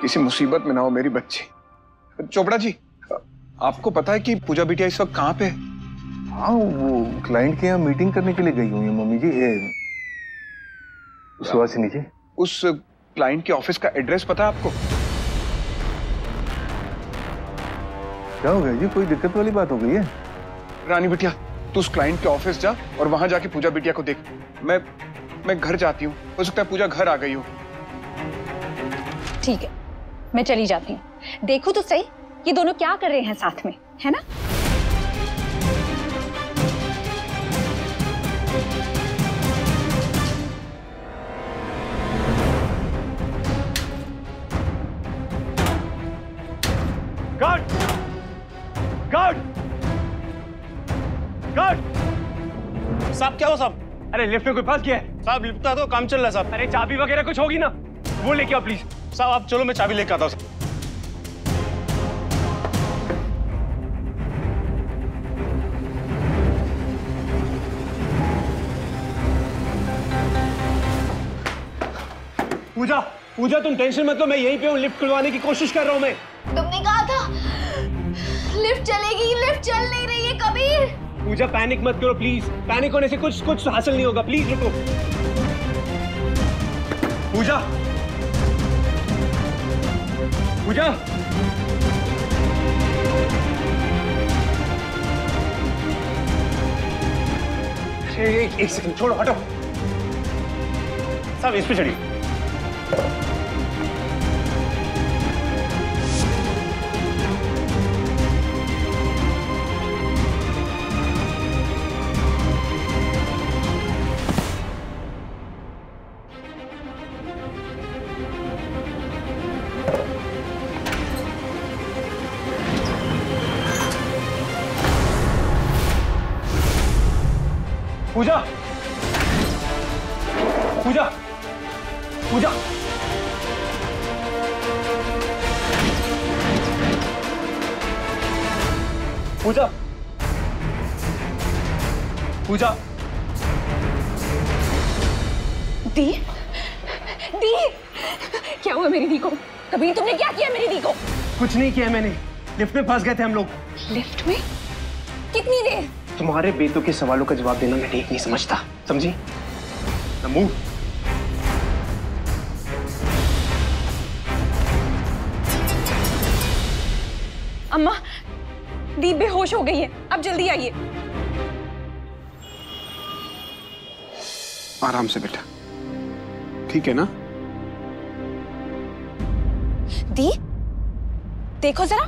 S: किसी मुसीबत में ना हो मेरी बच्ची। चोपड़ा जी, आपको पता है कि पूजा बिटिया इस वक्त कहाँ पे है?
O: हाँ, वो क्लाइंट के यहाँ मीटिंग करने के लिए गई हुई है मम्मी जी। सुहासिनी जी,
S: उस क्लाइंट के ऑफिस का एड्रेस पता है आपको?
O: क्या हो गया जी, कोई दिक्कत वाली बात हो गई है?
S: रानी बिटिया, तू उस क्लाइंट के ऑफिस जा और वहां जाके पूजा बिटिया को देख। मैं घर जाती हूँ, हो सकता है पूजा घर आ गई हो।
G: ठीक है, मैं चली जाती हूँ। देखो तो सही ये दोनों क्या कर रहे हैं साथ में, है ना?
C: गार्ड! गार्ड! गार्ड!
T: साहब क्या हो साहब?
C: अरे लिफ्ट में कोई फंस गया है
T: साहब, लिफ्ट का तो काम चल रहा है साहब।
C: अरे चाबी वगैरह कुछ होगी ना, वो लेके आओ प्लीज।
T: साहब आप चलो, मैं चाबी लेके आता हूँ।
C: पूजा तुम टेंशन मत लो, मैं यहीं पे हूँ, लिफ्ट खुलवाने की कोशिश कर रहा हूँ मैं।
B: तुमने कहा था लिफ्ट चलेगी, लिफ्ट चल नहीं रही है कबीर।
C: पूजा पैनिक मत करो प्लीज, पैनिक होने से कुछ हासिल नहीं होगा, प्लीज रुको। पूजा पूजा एक सेकंड छोड़ो, हटो। साहब इस पे चढ़िए। पूजा, पूजा, पूजा, पूजा, पूजा।
J: दी, दी, क्या हुआ मेरी दी को? कबीर तुमने क्या किया मेरी दी को?
C: कुछ नहीं किया मैंने, लिफ्ट में फंस गए थे हम लोग।
J: लिफ्ट में? कितनी देर?
C: तुम्हारे बेतुके के सवालों का जवाब देना मैं ठीक नहीं समझता, समझी? नमू।
J: अम्मा, दी बेहोश हो गई है, अब जल्दी आइए।
S: आराम से बेटा, ठीक है ना?
J: दी, देखो जरा,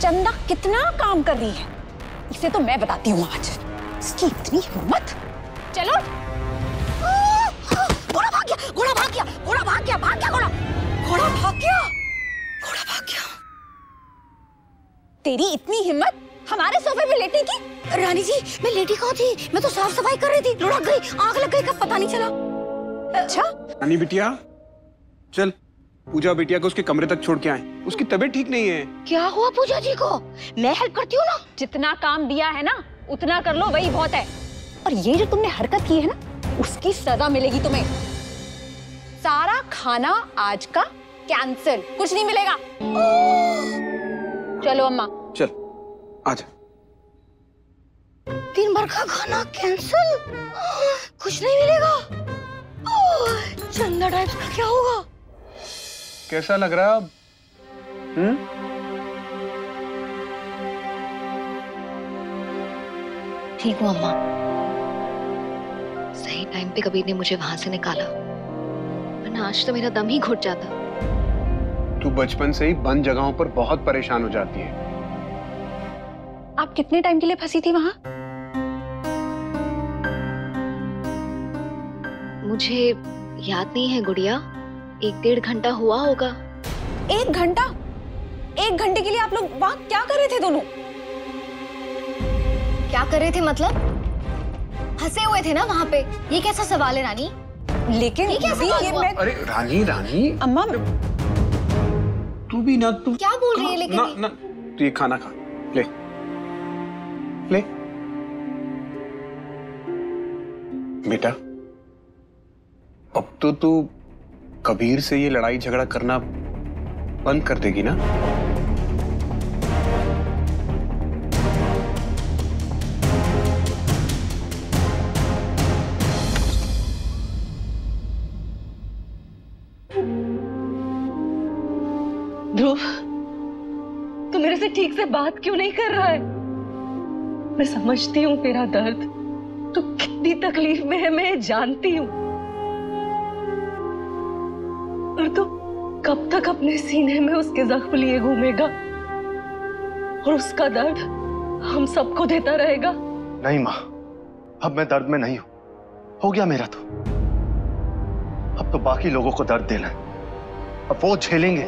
J: चंदा कितना काम कर रही है। इसे तो मैं बताती हूँ आज। इसकी इतनी हिम्मत। चलो। घोड़ा भाग गया, घोड़ा भाग गया, घोड़ा भाग गया, भाग गया घोड़ा, घोड़ा भाग गया, घोड़ा भाग गया। तेरी इतनी हिम्मत हमारे सोफे पे लेटने की?
E: रानी जी, मैं लेटी कहाँ थी? मैं तो साफ सफाई कर रही थी। लुढ़क गई, आग लग गई, कब पता नहीं चला।
J: अच्छा?
S: रानी बिटिया, चल पूजा बिटिया को उसके कमरे तक छोड़ के आए। उसकी तबीयत ठीक नहीं है।
E: क्या हुआ पूजा जी को? मैं हेल्प करती हूँ ना।
J: जितना काम दिया है ना, उतना कर लो, वही बहुत है। और ये जो तुमने हरकत की है ना, उसकी सजा मिलेगी तुम्हें। सारा खाना आज का कैंसिल, कुछ नहीं मिलेगा। चलो अम्मा।
S: चल, आजा।
E: दिन भर का खाना कैंसिल, कुछ नहीं मिलेगा। चंदा टाइप्स का क्या होगा?
S: कैसा लग रहा है अब?
B: ठीक हूँ अम्मा। सही टाइम पे कबीर ने मुझे वहां से निकाला, वरना आज तो मेरा दम ही घुट जाता।
S: तू बचपन से ही बंद जगहों पर बहुत परेशान हो जाती है।
J: आप कितने टाइम के लिए फंसी थी वहां?
B: मुझे याद नहीं है गुड़िया, 1-1.5 घंटा हुआ होगा।
J: 1 घंटा? 1 घंटे के लिए आप लोग वहां क्या कर रहे थे दोनों?
B: क्या कर रहे थे मतलब? हंसे हुए थे ना वहां पे। ये कैसा सवाल है रानी?
J: लेकिन
B: ये क्या सवाल हुआ?
S: अरे रानी, रानी
J: अम्मा,
S: तू भी ना, तू
B: क्या बोल रही है? लेकिन
S: ना, तू ये खाना खा, ले ले बेटा। अब तो तू कबीर से ये लड़ाई झगड़ा करना बंद कर देगी ना?
D: ध्रुव, तू मेरे से ठीक से बात क्यों नहीं कर रहा है? मैं समझती हूँ तेरा दर्द, तू कितनी तकलीफ में है मैं जानती हूँ, और तू कब तक अपने सीने में उसके जख्म लिए घूमेगा और उसका दर्द हम सबको देता रहेगा?
K: नहीं माँ, अब मैं दर्द में नहीं हूं, हो गया मेरा तो। अब तो बाकी लोगों को दर्द देना है, अब वो झेलेंगे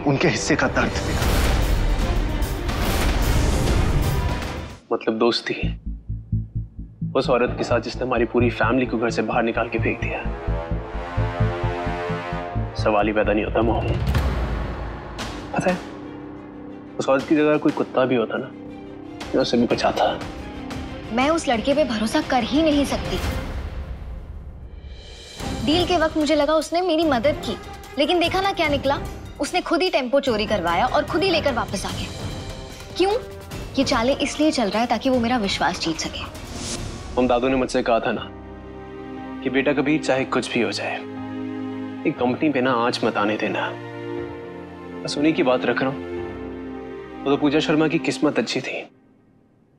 K: उनके हिस्से का दर्द।
F: मतलब दोस्ती उस औरत के साथ जिसने हमारी पूरी फैमिली को घर से बाहर निकाल के फेंक दिया। सवाल ही पैदा नहीं होता मोहम्मद। पता है, उस औरत की जगह कोई कुत्ता भी होता ना, मैं उसे भी बचाता।
B: मैं उस लड़के पे भरोसा कर ही नहीं सकती। डील के वक्त मुझे लगा उसने मेरी मदद की, लेकिन देखा ना क्या निकला। उसने खुद ही टेम्पो चोरी करवाया और खुद ही लेकर वापस आ गया। क्यों? ये चालें इसलिए चल रहा है ताकि वो मेरा विश्वास जीत सके।
F: हम दादू ने मुझसे कहा था ना कि बेटा कभी चाहे कुछ भी हो जाए, एक कंपनी पे ना आंच मत आने देना। बस उन्हीं की बात रख रहा हूं। तो पूजा शर्मा की किस्मत अच्छी थी,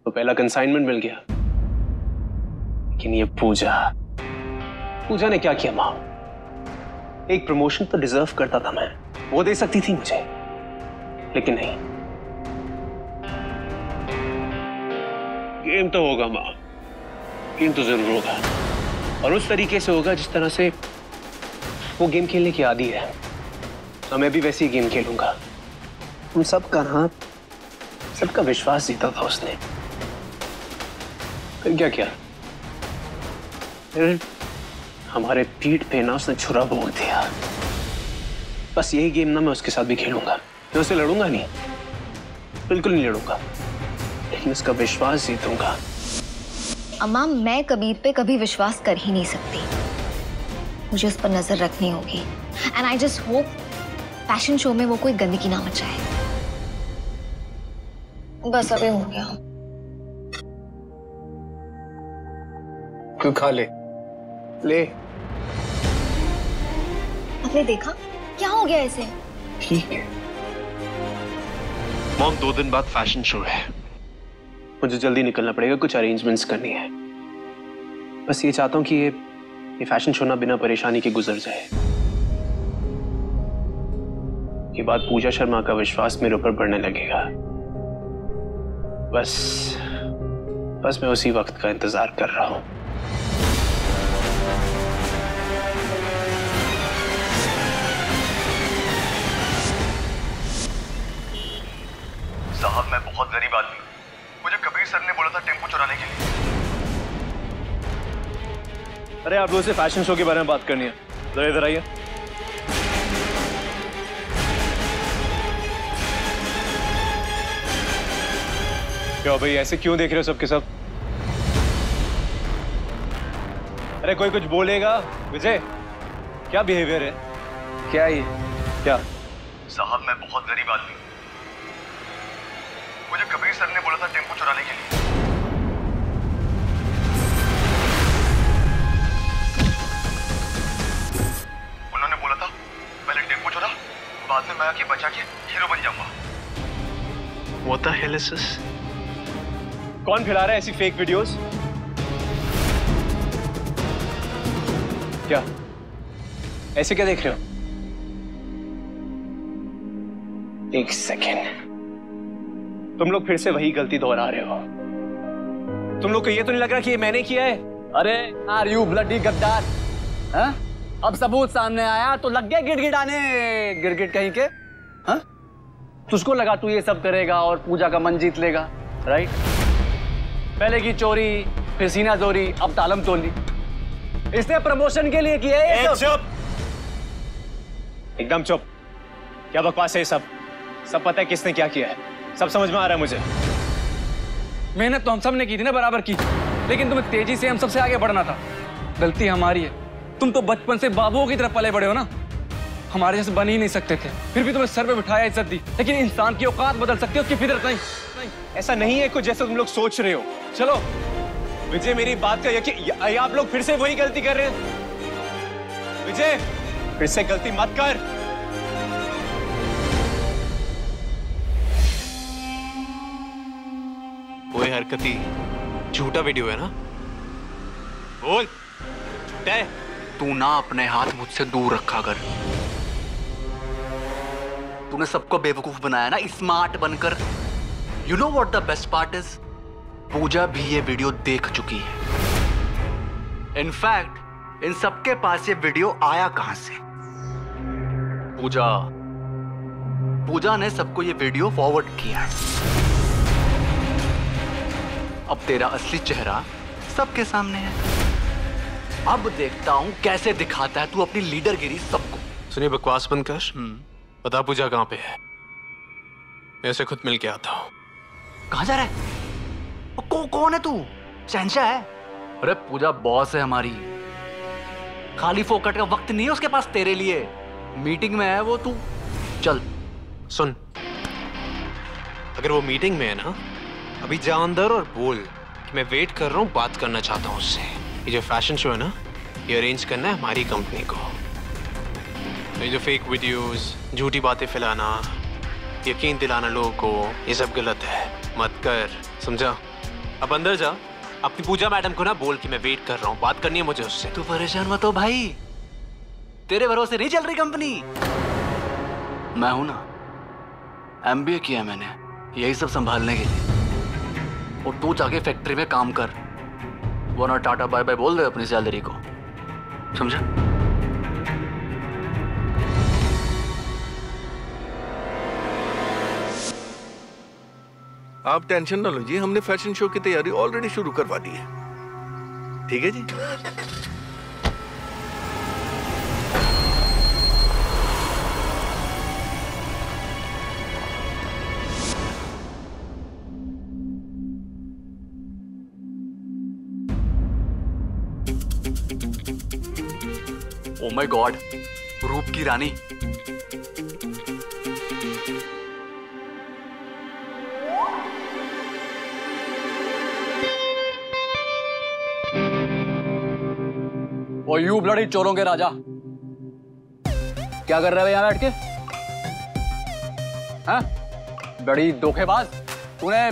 F: तो पहला कंसाइनमेंट मिल गया। लेकिन ये पूजा ने क्या किया माँ? एक प्रमोशन तो डिजर्व करता था मैं, वो दे सकती थी मुझे, लेकिन नहीं। गेम तो होगा माँ, गेम तो जरूर होगा, और उस तरीके से होगा जिस तरह से वो गेम खेलने की आदी है। तो मैं भी वैसी गेम खेलूंगा। उन सबका विश्वास जीता था उसने। फिर क्या किया? फिर हमारे पीठ पे ना उसने छुरा भोंक दिया। बस यही गेम ना मैं उसके साथ भी खेलूंगा। मैं उससे लड़ूंगा नहीं, बिल्कुल नहीं लड़ूंगा, लेकिन उसका विश्वास जीतूंगा।
B: अम्मा, मैं कबीर पे कभी विश्वास कर ही नहीं सकती। मुझे उस पर नजर रखनी होगी। And I just hope fashion show में वो कोई गंदगी ना मचाए। बस अभी हो गया।
F: क्यों? खा ले।
B: आपने देखा क्या हो गया इसे?
F: ठीक है
K: मॉम, 2 दिन बाद फैशन शो है।
F: मुझे जल्दी निकलना पड़ेगा, कुछ अरेंजमेंट्स करनी है। बस ये चाहता हूँ कि ये फैशन शो ना बिना परेशानी के गुजर जाए। के बाद पूजा शर्मा का विश्वास मेरे ऊपर बढ़ने लगेगा। बस मैं उसी वक्त का इंतजार कर रहा हूं।
M: साहब, मैं बहुत गरीब आदमी हूं। मुझे कबीर सर ने बोला था टेम्पो चुराने के लिए।
T: अरे आप लोगों से फैशन शो के बारे में बात करनी है, जरा इधर आइए। क्यों भाई, ऐसे क्यों देख रहे हो सबके सब? अरे कोई कुछ बोलेगा? विजय, क्या बिहेवियर है?
P: क्या ये?
T: क्या?
M: साहब, मैं बहुत गरीब आदमी हूं। मुझे कबीर सर ने बोला था टेम्पो चुराने के लिए। उन्होंने बोला था पहले टेम्पो चुरा, बाद में मैं आके बचा के हीरो बन जाऊंगा।
F: What the hell is this?
T: कौन फैला रहा है ऐसी फेक वीडियोस? क्या
F: ऐसे क्या देख रहे हो? एक सेकेंड, तुम लोग फिर से वही गलती दोहरा रहे हो। तुम लोग को ये तो नहीं लग रहा कि ये मैंने किया है?
P: अरे यार, यू ब्लडी गद्दार, हाँ? अब सबूत सामने आया तो लग गए गिड़गिड़ाने, गिरगिट कहीं के। हाँ? तुझको लगा तू ये सब करेगा और पूजा का मन जीत लेगा, राइट? पहले की चोरी, फिर सीना जोरी, अब तालम तोली। इसने प्रमोशन के लिए किया है ये सब।
T: चुप, एकदम चुप। क्या बकवास है ये सब? सब पता है किसने क्या किया है, सब समझ में आ रहा है मुझे।
P: मेहनत तो हम सब ने की थी ना, बराबर की, लेकिन तुम्हें तेजी से हम सबसे आगे बढ़ना था। गलती हमारी है। तुम तो बचपन से बाबुओं की तरफ पले बड़े हो ना, हमारे जैसे बन ही नहीं सकते थे। फिर भी तुम्हें सर पे बिठाया, इज्जत दी, लेकिन इंसान की औकात बदल सकती है, उसकी फितरत नहीं।
T: ऐसा नहीं है कुछ जैसा तुम लोग सोच रहे हो। चलो विजय, मेरी बात का यकीन, आप लोग फिर से वही गलती कर रहे हैं। विजय, फिर से गलती मत कर।
F: वो हरकती झूठा वीडियो है ना? बोल, झूठा है।
I: तू ना अपने हाथ मुझसे दूर रखा कर। तूने सबको बेवकूफ बनाया ना, स्मार्ट बनकर। You know what the best part is? Pooja भी ये वीडियो देख चुकी है। इनफैक्ट इन सबके पास ये वीडियो आया कहां से? पूजा ने सबको ये वीडियो फॉरवर्ड किया है। अब तेरा असली चेहरा सबके सामने है। अब देखता हूं कैसे दिखाता है तू अपनी लीडरगिरी सबको।
F: सुनिए, बकवास बंद कर। बता पूजा कहां पे है, मैं उसे खुद मिल के आता हूं।
I: कहां जा रहा है? कौन है तू? शहंशाह है? अरे पूजा बॉस है हमारी। खाली फोकट का वक्त नहीं है उसके पास तेरे लिए। मीटिंग में है वो, तू चल।
F: सुन, अगर वो मीटिंग में है ना, अभी जा अंदर और बोल कि मैं वेट कर रहा हूँ, बात करना चाहता हूँ उससे। ये जो फैशन शो है ना, ये अरेंज करना है हमारी कंपनी को। ये जो फेक वीडियोस, झूठी बातें फैलाना, यकीन दिलाना लोगों को, ये सब गलत है, मत कर, समझा? अब अंदर जा
T: अपनी पूजा मैडम को ना बोल कि मैं वेट कर रहा हूँ, बात करनी है मुझे उससे।
I: तू परेशान मत हो भाई, तेरे भरोसे नहीं चल रही कंपनी। मैं हूं ना, MBA किया मैंने यही सब संभालने के लिए। और तू जाके फैक्ट्री में काम कर, वरना टाटा बाय बाय बोल दे अपनी सैलरी को, समझा?
O: आप टेंशन ना लीजिए, हमने फैशन शो की तैयारी ऑलरेडी शुरू करवा दी है। ठीक है जी।
I: ओ माय गॉड, रूप की रानी।
P: ओ यू ब्लडी चोरों के राजा, क्या कर रहे हो यहां बैठ के? हाँ? बड़ी धोखेबाज, तूने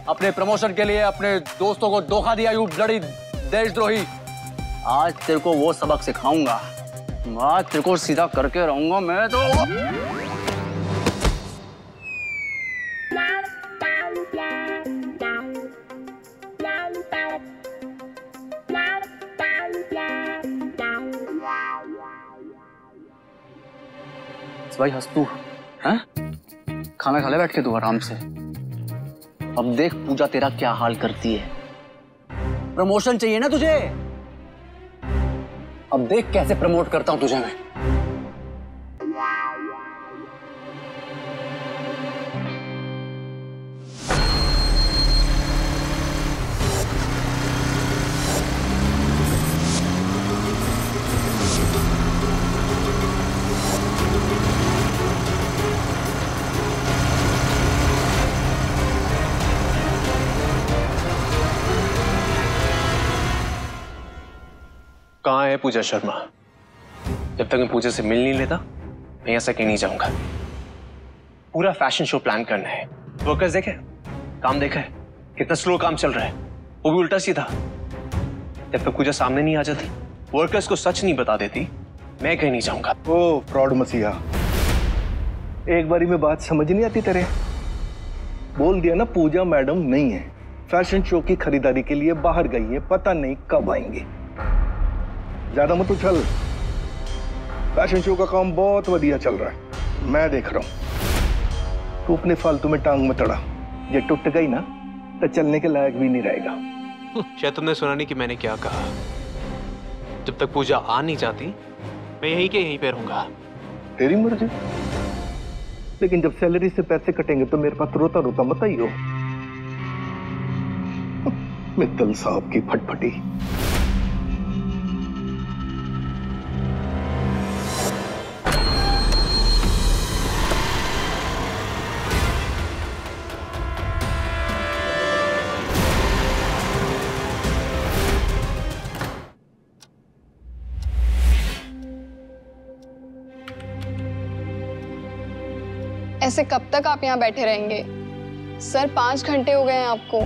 P: अपने प्रमोशन के लिए अपने दोस्तों को धोखा दिया। यू ब्लडी देशद्रोही, आज तेरे को वो सबक सिखाऊंगा। आज तेरे को सीधा करके रहूंगा मैं तो। भाई हंस तू, हैं? खाना खा ले बैठ के तू आराम से। अब देख पूजा तेरा क्या हाल करती है। प्रमोशन चाहिए ना तुझे, अब देख कैसे प्रमोट करता हूं तुझे मैं।
F: कहाँ है पूजा शर्मा? जब तक मैं पूजा से मिल नहीं लेता मैं यहाँ से कहीं नहीं जाऊंगा। पूरा फैशन शो प्लान करना है। वर्कर्स देखे, काम देखा है कितना स्लो काम चल रहा है, वो भी उल्टा सीधा। जब तक पूजा सामने नहीं आ जाती, वर्कर्स को सच नहीं बता देती, मैं कहीं नहीं जाऊंगा।
O: ओ फ्रॉड मसीहा, एक बारी में बात समझ नहीं आती तेरे? बोल दिया ना पूजा मैडम नहीं है, फैशन शो की खरीदारी के लिए बाहर गई है, पता नहीं कब आएंगे। ज्यादा मत उछल, फैशन शो का काम बहुत बढ़िया चल रहा है, मैं देख रहा हूं। तू अपने फालतू में टांग मत अड़ा, ये टूट गई ना तो चलने के लायक भी नहीं रहेगा।
T: शायद तुमने सुना नहीं कि मैंने क्या कहा। जब तक पूजा आ नहीं जाती मैं यहीं के यहीं पे रहूंगा।
O: तेरी मर्जी, लेकिन जब सैलरी से पैसे कटेंगे तो मेरे पास रोता रोता मत आइयो। मित्तल साहब की फटफटी।
U: ऐसे कब तक आप यहाँ बैठे रहेंगे? सर 5 घंटे हो गए हैं आपको।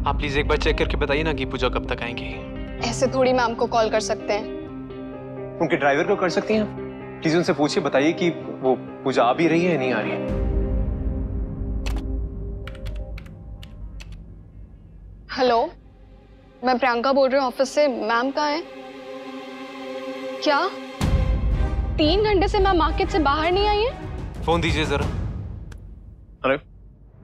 T: आप प्लीज एक बार चेक करके बताइए ना कि पूजा कब तक आएंगी।
U: ऐसे थोड़ी मैम को कॉल कर सकते हैं।
F: उनके ड्राइवर को कर सकती हैं? प्लीज उनसे पूछिए, बताइए कि वो पूजा आ भी रही है या नहीं आ रही है।
U: हेलो, मैं प्रियंका बोल रही हूँ ऑफिस से। मैम कहाँ है? क्या 3 घंटे से मैम मार्केट से बाहर नहीं आई है?
T: फोन दीजिए जरा।
F: अरे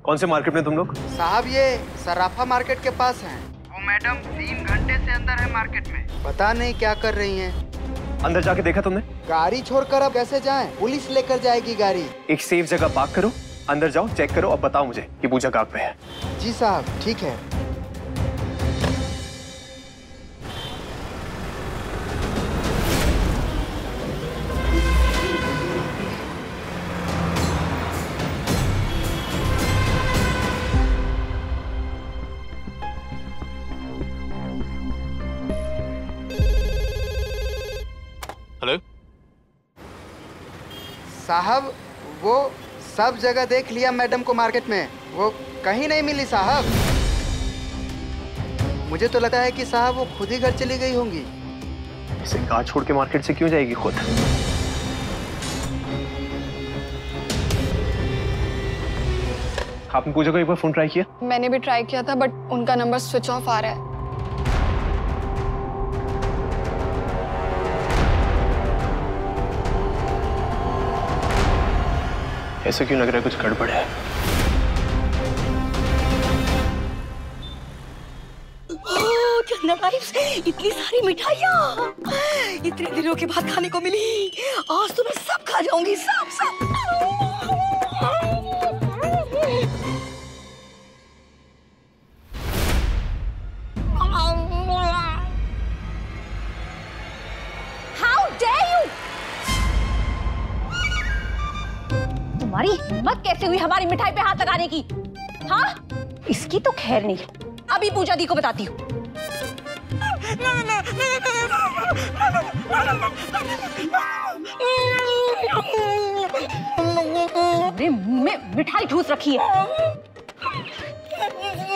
F: कौन से मार्केट में तुम लोग?
V: साहब ये सराफा मार्केट के पास हैं। वो मैडम 3 घंटे से अंदर है मार्केट में, पता नहीं क्या कर रही हैं।
F: अंदर जाके देखा तुमने?
V: गाड़ी छोड़कर अब कैसे जाएं? पुलिस लेकर जाएगी गाड़ी।
F: एक सेफ जगह पार्क करो, अंदर जाओ, चेक करो, अब बताओ मुझे कि पूजा कहाँ पे है।
V: जी साहब ठीक है।
T: हेलो
V: साहब, वो सब जगह देख लिया मैडम को मार्केट में, वो कहीं नहीं मिली साहब। मुझे तो लगता है कि साहब वो खुद ही घर चली गई होंगी।
F: इसे कहाँ छोड़ के मार्केट से क्यों जाएगी खुद? आपने पूजा को एक बार फोन ट्राई किया?
U: मैंने भी ट्राई किया था बट उनका नंबर स्विच ऑफ आ रहा है।
F: ऐसा क्यों लग रहा है कुछ गड़बड़ है?
E: चंदा टाइप्स, इतनी सारी मिठाइयाँ इतने दिनों के बाद खाने को मिली। आज तो मैं सब खा जाऊंगी, सब सब।
B: How dare you? तुम्हारी हिम्मत कैसे हुई हमारी मिठाई पे हाथ लगाने की? हाँ, इसकी तो खैर नहीं, अभी पूजा दी को बताती हूँ। मेरे मुंह में मिठाई ठूस रखी है।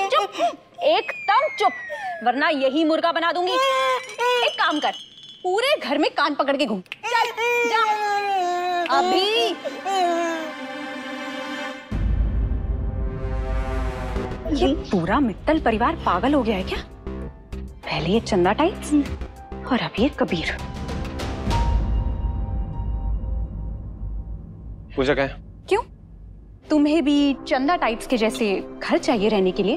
B: चुप, एकदम चुप, वरना यही मुर्गा बना दूंगी। एक काम कर, पूरे घर में कान पकड़ के घूम। चल जा अभी। ये पूरा मित्तल परिवार पागल हो गया है क्या? पहले ये चंदा टाइप्स और अब ये कबीर।
F: पूजा क्या है?
B: क्यों, तुम्हें भी चंदा टाइप्स के जैसे घर चाहिए रहने के लिए?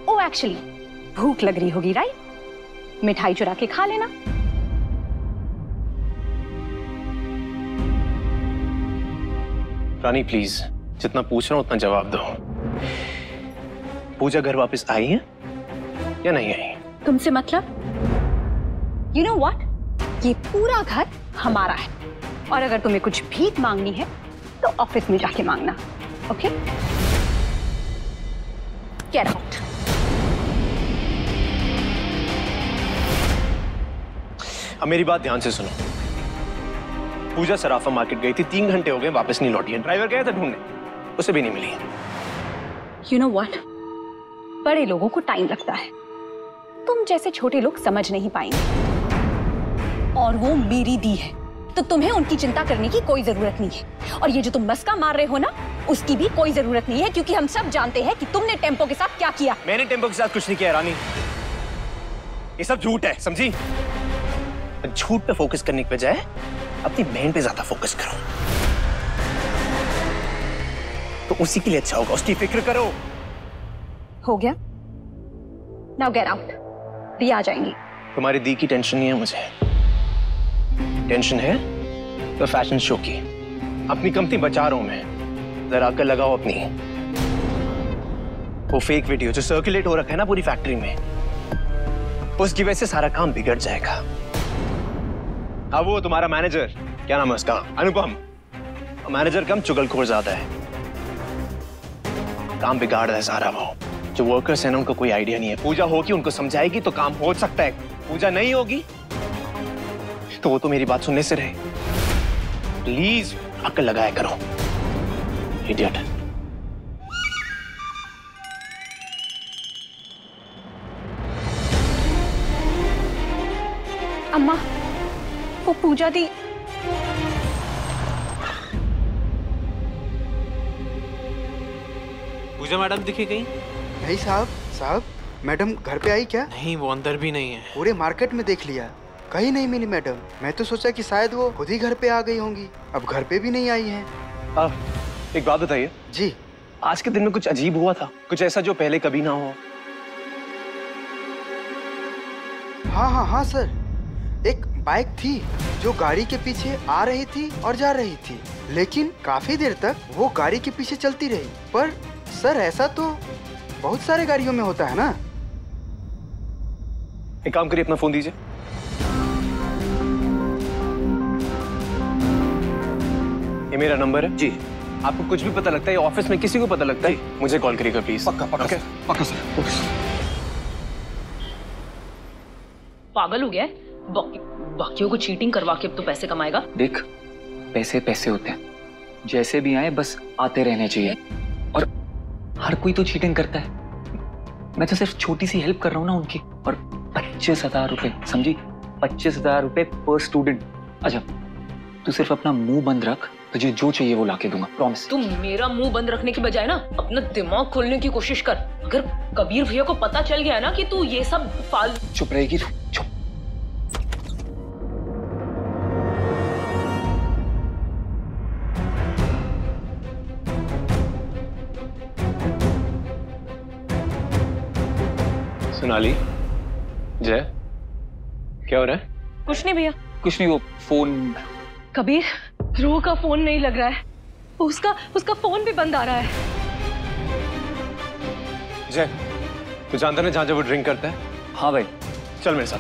B: ओ एक्चुअली भूख लग रही होगी, राइट? मिठाई चुरा के खा लेना।
F: रानी प्लीज, जितना पूछ रहा हूं उतना जवाब दो। पूजा घर वापस आई है या नहीं आई?
B: तुमसे मतलब? You know what? ये पूरा घर हमारा है और अगर तुम्हें कुछ भीख मांगनी है तो ऑफिस में जाके मांगना, ओके? Get out.
F: अब मेरी बात ध्यान से सुनो। पूजा सराफा मार्केट गई थी, 3 घंटे हो गए वापस नहीं लौटी है। ड्राइवर गया था ढूंढने, उसे भी नहीं मिली।
B: You know what? बड़े लोगों को टाइम लगता है, तुम जैसे छोटे लोग समझ नहीं पाएंगे। और वो मेरी दी है तो तुम्हें उनकी चिंता करने की कोई जरूरत नहीं है। और ये जो तुम मस्का मार रहे हो ना, उसकी भी कोई जरूरत नहीं है, क्योंकि हम सब जानते हैं कि तुमने टेम्पो के साथ क्या किया।
F: मैंने टेम्पो के साथ कुछ नहीं किया रानी, ये सब झूठ है, समझी? झूठ पे फोकस करने की बजाय अपनी बहन पे ज्यादा फोकस करो, तो उसी के लिए अच्छा होगा। उसकी फिक्र करो।
B: हो गया? Now get out. दी आ जाएंगी।
F: तुम्हारी दी की टेंशन नहीं है मुझे, टेंशन है तो फैशन शो की। अपनी कंपनी बचा रहा हूं मैं, जरा आकर लगाओ अपनी। वो फेक वीडियो जो सर्कुलेट हो रखा है ना पूरी फैक्ट्री में, उसकी वजह से सारा काम बिगड़ जाएगा। अब वो तुम्हारा मैनेजर, क्या नाम है उसका, अनुपम, मैनेजर कम चुगलखोर ज्यादा है, काम बिगाड़ रहा है सारा। वो जो वर्कर्स हैं ना, उनको कोई आइडिया नहीं है। पूजा होगी, उनको समझाएगी तो काम हो सकता है। पूजा नहीं होगी तो वो तो मेरी बात सुनने से रहे। प्लीज अक्ल लगाया करो, इडियट।
B: अम्मा, वो पूजा दी।
T: पूजा मैडम दिखी कहीं?
V: नहीं साहब, मैडम घर पे आई क्या?
T: नहीं, वो अंदर भी नहीं है।
V: पूरे मार्केट में देख लिया, कहीं नहीं मिली मैडम। मैं तो सोचा कि शायद वो खुद ही घर पे आ गई होंगी, अब घर पे भी नहीं आई हैं।
F: एक बात बताइए
V: जी।
F: आज के दिन में कुछ अजीब हुआ था, कुछ ऐसा जो पहले कभी ना हो?
V: हाँ सर, एक बाइक थी जो गाड़ी के पीछे आ रही थी और जा रही थी, लेकिन काफी देर तक वो गाड़ी के पीछे चलती रही। पर सर ऐसा तो बहुत सारे गाड़ियों में होता है ना।
F: एक काम करिए, अपना फोन दीजिए। ये मेरा नंबर है जी। आपको कुछ भी पता लगता है, ऑफिस में किसी को पता लगता है, मुझे कॉल करिएगा प्लीज।
O: पक्का पक्का पक्का सर।
A: पागल हो गया है? बाकियों को चीटिंग करवा के अब तो पैसे कमाएगा।
H: देख, पैसे पैसे होते हैं, जैसे भी आए बस आते रहने चाहिए। और हर कोई तो चीटिंग करता है, मैं तो सिर्फ छोटी सी हेल्प कर रहा हूँ ना उनकी। और 25,000 रुपए, समझी? 25,000 रुपए पर स्टूडेंट। अच्छा तू सिर्फ अपना मुंह बंद रख, तुझे जो चाहिए वो लाके दूंगा, प्रॉमिस।
A: तुम मेरा मुंह बंद रखने की बजाय ना अपना दिमाग खोलने की कोशिश कर। अगर कबीर भैया को पता चल गया ना कि तू ये सब
H: चुप रहेगी तू, चुप।
F: सोनाली, जय, क्या हो रहा है?
A: कुछ नहीं भैया।
H: कुछ नहीं, वो फोन।
D: कबीर, ध्रुव का फोन नहीं लग रहा है, उसका फोन भी बंद आ रहा है।
F: जय, तू जानता ना जहां जब वो ड्रिंक करता है?
H: हाँ भाई।
F: चल मेरे साथ।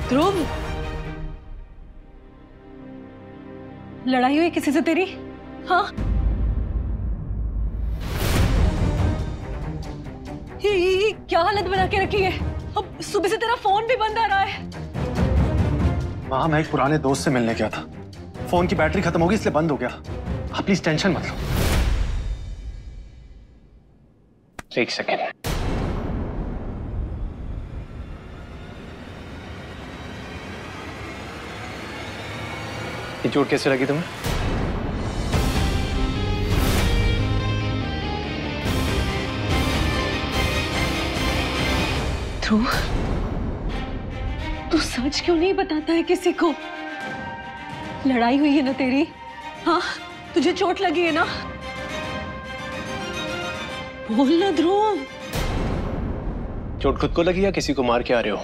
D: ध्रुव, लड़ाई हुई किसी से तेरी? हाँ, ये क्या हालत बना के रखी है? अब सुबह से तेरा फोन भी बंद आ रहा है।
K: वहां मैं एक पुराने दोस्त से मिलने गया था, फोन की बैटरी खत्म हो गई इसलिए बंद हो गया। आप प्लीज टेंशन मत लो।
F: एक सेकेंड। ये चोट कैसे लगी तुम्हें?
D: ध्रुव, तू सच क्यों नहीं बताता है किसी को? लड़ाई हुई है ना तेरी? हाँ, तुझे चोट लगी है ना? बोल ना ध्रुव।
F: चोट खुद को लगी या किसी को मार के आ रहे हो?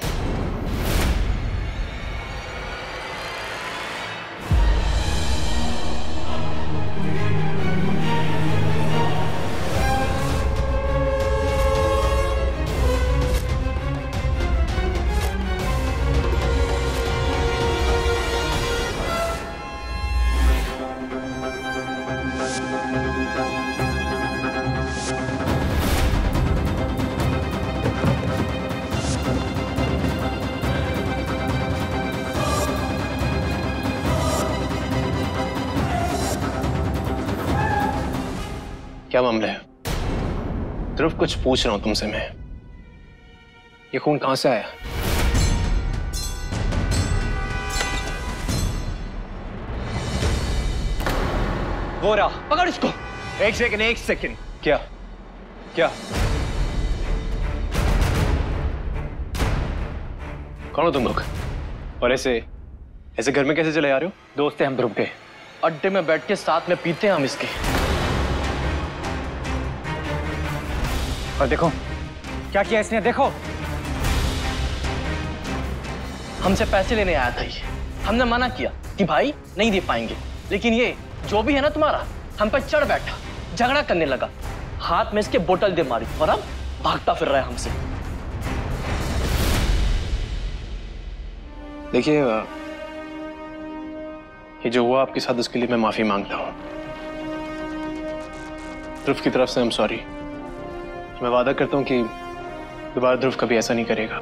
F: क्या मामला है? ध्रुव, कुछ पूछ रहा हूं तुमसे मैं। ये खून कहां से आया?
C: वो रहा, पकड़ इसको। एक सेकंड। क्या
F: कौन हो तुम लोग? और ऐसे घर में कैसे चले आ रहे हो?
P: दोस्त हैं हम ध्रुव के, अड्डे में बैठ के साथ में पीते हैं हम इसके। और देखो क्या किया इसने, देखो। हमसे पैसे लेने आया था ये, हमने मना किया कि भाई नहीं दे पाएंगे, लेकिन ये जो भी है ना तुम्हारा, हम पर चढ़ बैठा, झगड़ा करने लगा, हाथ में इसके बोतल दे मारी और अब भागता फिर रहा है हमसे।
F: देखिए, ये जो हुआ आपके साथ उसके लिए मैं माफी मांगता हूं। ध्रुव की तरफ से I'm सॉरी। मैं वादा करता हूं कि दोबारा ध्रुव कभी ऐसा नहीं करेगा।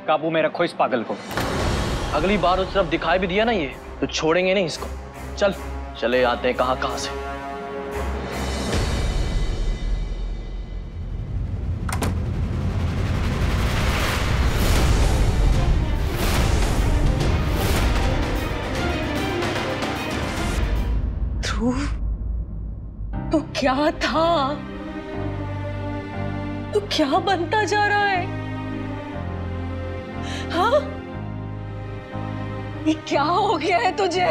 P: काबू में रखो इस पागल को। अगली बार उस तरफ दिखाई भी दिया ना ये, तो छोड़ेंगे नहीं इसको। चले आते हैं कहां से।
D: ध्रुव, तो क्या था? तो क्या बनता जा रहा है? हाँ? ये क्या हो गया है तुझे?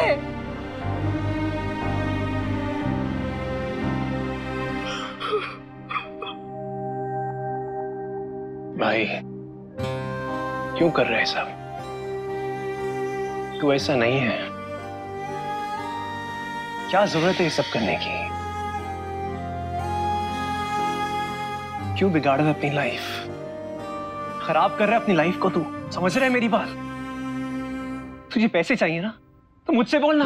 F: भाई, क्यों कर रहे सब? तू ऐसा नहीं है। क्या जरूरत है ये सब करने की? क्यों बिगाड़ रहा है अपनी लाइफ? खराब कर रहा है अपनी लाइफ को तू, समझ रहा है मेरी बात? तुझे पैसे चाहिए ना, तो मुझसे बोलना,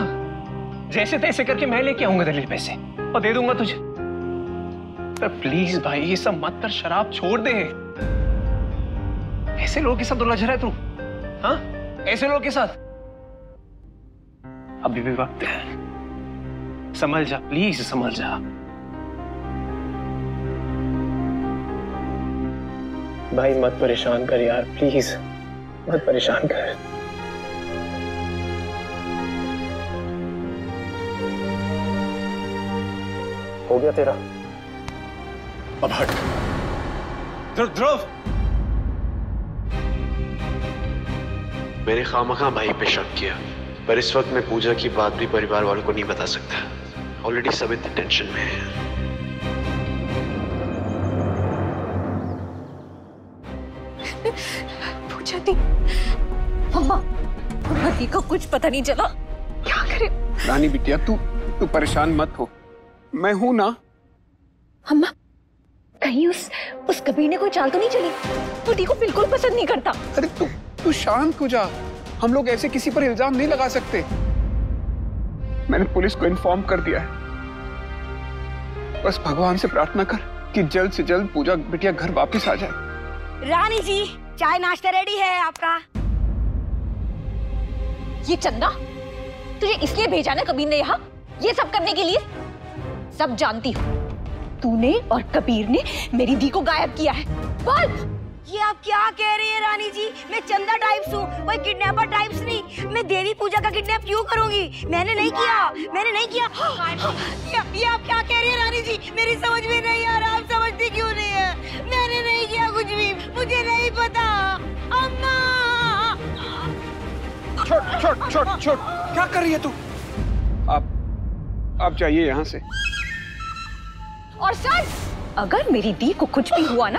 F: जैसे तैसे करके मैं लेके आऊंगा तेरे लिए पैसे और दे दूंगा तुझे। पर प्लीज भाई, ये सब मत कर, शराब छोड़ दे। ऐसे लोगों के साथ उलझ रहा है तू? हाँ, ऐसे लोगों के साथ अभी भी वक्त है, संभल जा प्लीज, संभल जा। भाई मत परेशान कर यार, प्लीज मत परेशान कर। हो गया तेरा, अब हट। ध्रुव,
K: मैंने खामखा भाई पे शक किया, पर इस वक्त मैं पूजा की बात भी परिवार वालों को नहीं बता सकता। ऑलरेडी सब इतने टेंशन में है।
D: पूजा दी, मम्मा दी को कुछ पता नहीं चला, क्या करे?
S: रानी बिटिया तू परेशान मत हो, मैं हूं ना।
D: अम्मा कहीं उस कबीर कोई चाल तो नहीं चली? वो दी को बिल्कुल पसंद नहीं करता।
S: अरे तू शांत हो जा, हम लोग ऐसे किसी पर इल्जाम नहीं लगा सकते। मैंने पुलिस को इन्फॉर्म कर दिया है। बस भगवान से प्रार्थना कर कि जल्द से जल्द पूजा बिटिया घर वापस आ जाए।
E: रानी जी, चाय नाश्ता रेडी है आपका।
G: ये चंदा तुझे इसलिए भेजा ना कबीर ने यहाँ ये सब करने के लिए? सब जानती हूँ, तूने और कबीर ने मेरी दी को गायब किया है। बोल,
E: ये आप क्या कह रही हैं रानी जी? मैं चंदा टाइप्स हूँ, कोई किडनैपर टाइप्स नहीं। मैं देवी पूजा का किडनैप क्यों करूंगी? मैंने नहीं किया, मैंने नहीं किया। ये आप क्या कह रही हैं रानी जी? मेरी समझ में नहीं आ रहा, आप समझती क्यों नहीं है? मैंने नहीं किया कुछ भी, मुझे नहीं पता। अम्मा!
S: छोड़, क्या कर रही है तू? आप जाइए यहाँ से।
G: और सर, अगर मेरी दी को कुछ भी हुआ ना,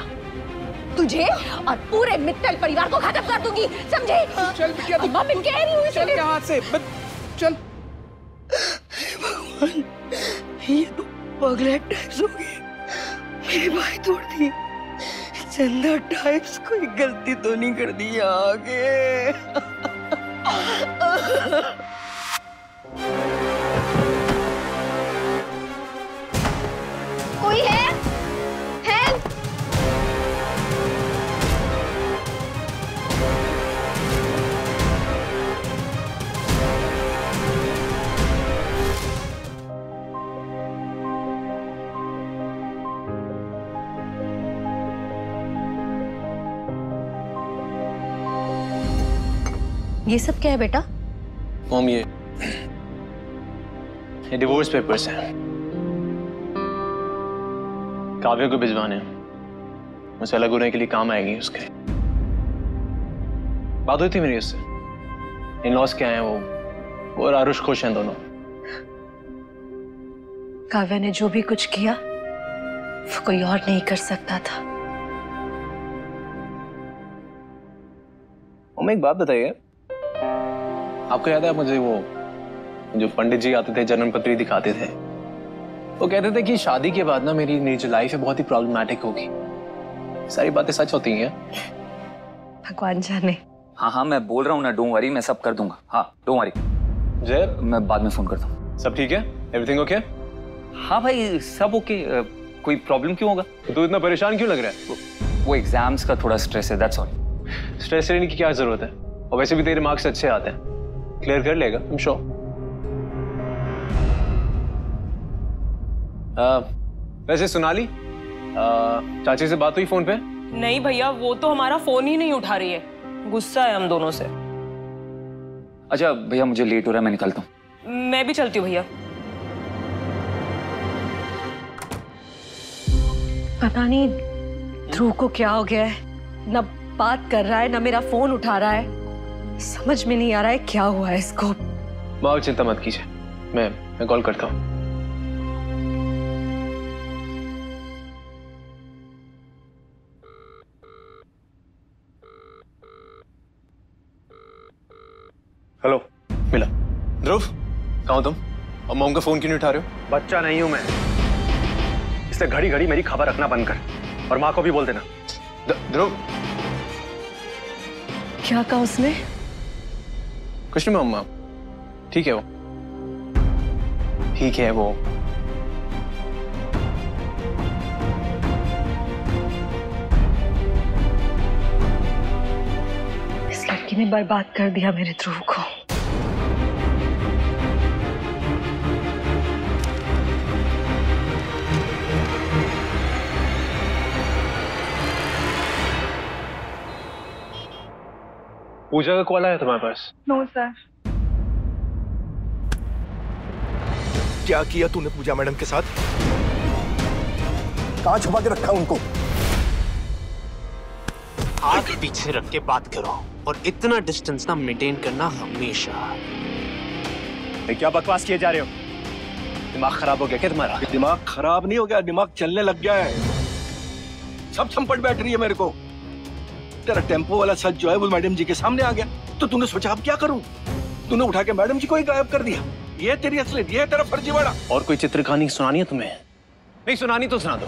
G: तुझे और पूरे मित्तल परिवार को खत्म कर दूंगी, समझे?
S: चल बिटिया,
G: अम्मा मैं कह रही हूँ,
S: चल यहाँ से, चल।
J: भगवान, ये तो पगला टाइप्स हो गई, मेरी बाई तोड़ दी। चंदा टाइप्स कोई गलती तो नहीं कर दी आगे?
Q: कोई है? हेल्प!
D: ये सब क्या है बेटा?
F: मॉम ये डिवोर्स पेपर्स हैं, काव्य को भिजवाने हैं, मुझसे अलग होने के लिए काम आएगी उसके। बात हुई थी मेरी उससे, इन लॉस क्या हैं वो और आरुष खुश हैं दोनों।
D: काव्या ने जो भी कुछ किया वो कोई और नहीं कर सकता था।
F: मम्मी एक बात बताइए, आपको याद है मुझे वो जो पंडित जी आते थे जन्म पत्री दिखाते थे, वो कहते थे कि शादी के बाद ना मेरी जो लाइफ है बहुत ही प्रॉब्लमेटिक होगी। सारी बातें सच होती हैं?
D: भगवान जाने।
H: हाँ मैं बोल रहा हूँ ना, डोंट वरी, मैं सब कर दूंगा। हाँ डोंट वरी।
F: जय,
H: मैं बाद में फोन करता हूँ।
F: सब ठीक है? Everything okay?
H: हाँ भाई सब ओके। कोई प्रॉब्लम क्यों होगा?
F: तो इतना परेशान क्यों लग रहा है?
H: वो एग्जाम्स का थोड़ा स्ट्रेस है, दैट्स ऑल।
F: स्ट्रेस लेने की क्या जरूरत है? और वैसे भी तेरे मार्क्स अच्छे आते हैं, क्लियर कर लेगा, आई एम श्योर। वैसे सोनाली, चाची से बात हुई फोन पे?
J: नहीं भैया, वो तो हमारा फोन ही नहीं उठा रही है, गुस्सा है हम दोनों से।
H: अच्छा भैया मुझे लेट हो रहा है, मैं निकलता हूँ।
J: मैं भी चलती हूँ भैया।
D: पता नहीं ध्रुव को क्या हो गया है, ना बात कर रहा है ना मेरा फोन उठा रहा है। समझ में नहीं आ रहा है क्या हुआ है इसको।
F: माँ चिंता मत कीजिए, मैं कॉल करता हूँ। हेलो, मिला। ध्रुव, कहाँ हो तुम? और मॉम का फोन क्यों नहीं उठा रहे हो?
M: बच्चा नहीं हूं मैं, इसलिए घड़ी घड़ी मेरी खबर रखना बंद कर, और माँ को भी बोल देना।
F: ध्रुव,
D: क्या कहा उसने?
F: कुछ नहीं मम्मा, ठीक है वो, ठीक है वो।
D: इस लड़की ने बर्बाद कर दिया मेरे ध्रुव को।
F: पूजा का कॉल आया तुम्हारे पास?
U: No sir.
M: क्या किया तूने पूजा मैडम के साथ?
K: कहां छुपा के रखा उनको?
F: हाथ पीछे रख के बात करो और इतना डिस्टेंस ना मेंटेन करना हमेशा।
T: क्या बकवास किए जा रहे हो? दिमाग खराब हो गया क्या तुम्हारा?
O: दिमाग खराब नहीं हो गया, दिमाग चलने लग गया है। सब चंपट बैठ रही है मेरे को। तेरा टेम्पो वाला सच जो है वो मैडम जी के सामने आ गया, तो तूने सोचा अब क्या करूं? तूने उठा के मैडम जी को ही गायब कर दिया। ये तेरी असलियत, ये तेरा फर्जीवाड़ा।
F: और कोई चित्र कहानी सुनानी है तुम्हें?
T: नहीं सुनानी तो सुना दो।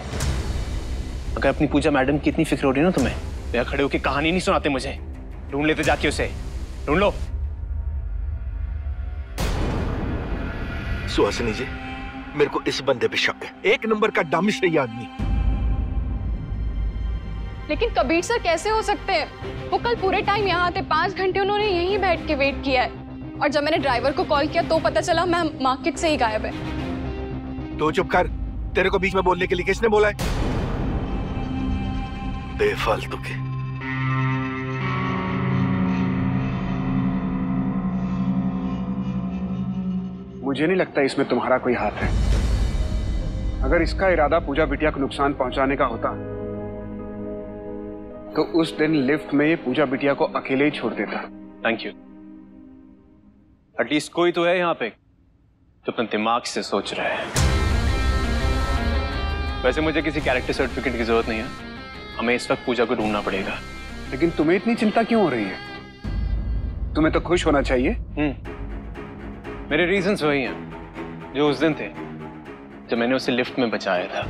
F: अगर अपनी पूजा मैडम की इतनी फिक्र हो रही है ना तुम्हें, तो खड़े होकर कहानी नहीं सुनाते मुझे। ढूंढ लेते जाके उसे, ढूंढ लो।
M: सुहासिनी जी, मेरे को इस बंदे पे शक है। एक नंबर का डामिश है ये आदमी।
U: लेकिन कबीर सर कैसे हो सकते हैं? वो कल पूरे टाइम यहाँ थे, 5 घंटे उन्होंने यहीं बैठ के वेट किया है। और जब मैंने ड्राइवर को कॉल किया तो पता चला मैम मार्केट से ही गायब है।
M: तो चुप कर, तेरे को बीच में बोलने के लिए किसने बोला है? बेफालतू के।
S: मुझे नहीं लगता इसमें तुम्हारा कोई हाथ है। अगर इसका इरादा पूजा बिटिया को नुकसान पहुंचाने का होता तो उस दिन लिफ्ट में ये पूजा बिटिया को अकेले ही छोड़ देता।
F: Thank you. एटलीस्ट कोई तो है यहाँ पे जो अपने दिमाग से सोच रहा है। वैसे मुझे किसी कैरेक्टर सर्टिफिकेट की जरूरत नहीं है। हमें इस वक्त पूजा को ढूंढना पड़ेगा।
S: लेकिन तुम्हें इतनी चिंता क्यों हो रही है? तुम्हें तो खुश होना चाहिए।
F: मेरे रीजंस वही हैं जो उस दिन थे जब मैंने उसे लिफ्ट में बचाया था।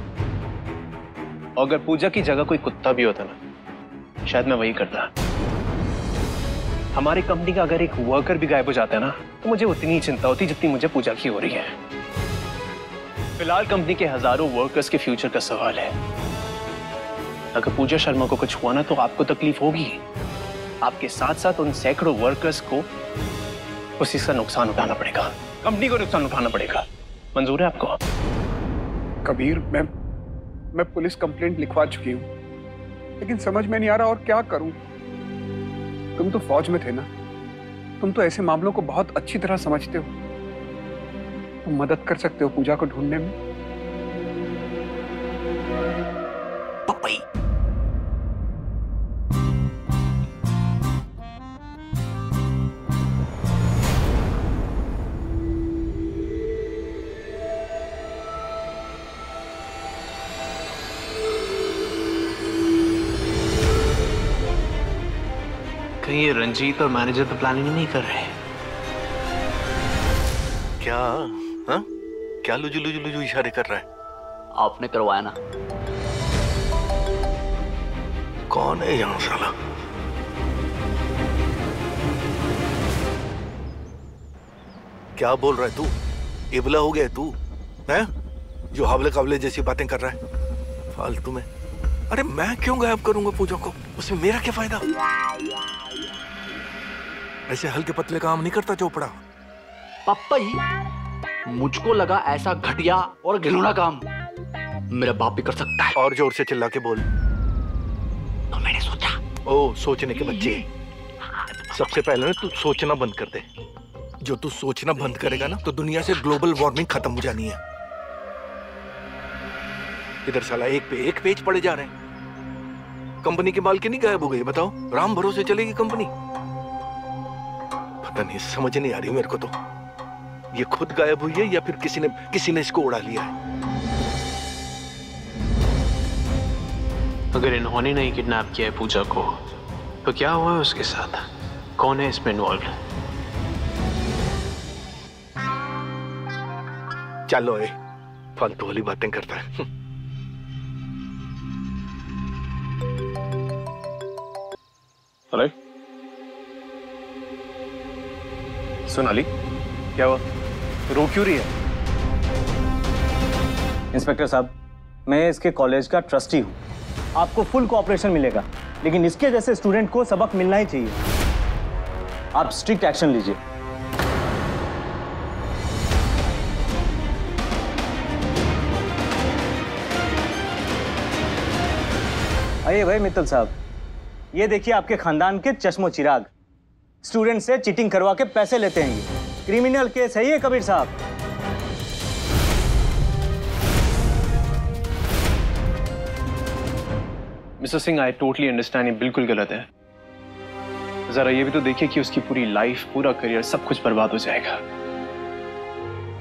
F: और अगर पूजा की जगह कोई कुत्ता भी होता ना, शायद मैं वही करता। हमारी कंपनी का अगर एक वर्कर भी गायब हो जाता है ना, तो मुझे उतनी ही चिंता होती जितनी मुझे पूजा की हो रही है। फिलहाल कंपनी के हजारों वर्कर्स के फ्यूचर का सवाल है। अगर पूजा शर्मा को कुछ हुआ ना, तो आपको तकलीफ होगी। आपके साथ साथ उन सैकड़ों वर्कर्स को उसी का नुकसान उठाना पड़ेगा। कंपनी को नुकसान उठाना पड़ेगा। मंजूर है आपको?
S: कबीर, मैं पुलिस कंप्लेंट लिखवा चुकी हूँ, लेकिन समझ में नहीं आ रहा और क्या करूं। तुम तो फौज में थे ना, तुम तो ऐसे मामलों को बहुत अच्छी तरह समझते हो। तुम मदद कर सकते हो पूजा को ढूंढने में।
F: पप्पी। कहीं ये रंजीत और मैनेजर तो प्लानिंग नहीं कर रहे?
M: क्या? हाँ? क्या लुजू लुजू लुजू इशारे कर रहा है?
I: आपने करवाया ना।
M: कौन है यहाँ साला? क्या बोल रहा है तू? इबला हो गया तू, हैं? जो हावले कावले जैसी बातें कर रहा है फालतू में। अरे मैं क्यों गायब करूंगा पूजा को? उसमें मेरा क्या फायदा? ऐसे हल्के पतले काम नहीं करता चोपड़ा।
I: पप्पा ही मुझको लगा ऐसा घटिया और घिनौना काम मेरा बाप भी कर सकता है।
M: और जोर से चिल्ला के बोल।
I: तो मैंने सोचा।
M: ओ, सोचने के बच्चे। सबसे पहले ना तू सोचना बंद कर दे। जो तू सोचना बंद करेगा ना, तो दुनिया से ग्लोबल वार्मिंग खत्म हो जानी है। इधर साला एक पे एक पेज पड़े जा रहे हैं। कंपनी की मालकिनी गायब हो गई, बताओ राम भरोसे चलेगी कंपनी? पता नहीं, समझ नहीं आ रही मेरे को तो। ये खुद गायब हुई है या फिर किसी ने इसको उड़ा लिया है?
F: अगर इन्होंने नहीं किडनैप किया है पूजा को, तो क्या हुआ है उसके साथ? कौन है इसमें इन्वॉल्व?
M: चलो ए, फालतू वाली बातें करता है।
F: अरे सोनाली, क्या हुआ? रो क्यों रही है?
L: इंस्पेक्टर साहब, मैं इसके कॉलेज का ट्रस्टी हूँ। आपको फुल कोऑपरेशन मिलेगा, लेकिन इसके जैसे स्टूडेंट को सबक मिलना ही चाहिए। आप स्ट्रिक्ट एक्शन लीजिए। आइए भाई मित्तल साहब, ये देखिए आपके खानदान के चश्मो चिराग। स्टूडेंट से चीटिंग करवा के पैसे लेते हैं। ये क्रिमिनल केस है ये कबीर साहब।
F: Mister Singh, I totally understand, ये बिल्कुल गलत है। जरा ये भी तो देखिए कि उसकी पूरी लाइफ, पूरा करियर, सब कुछ बर्बाद हो जाएगा।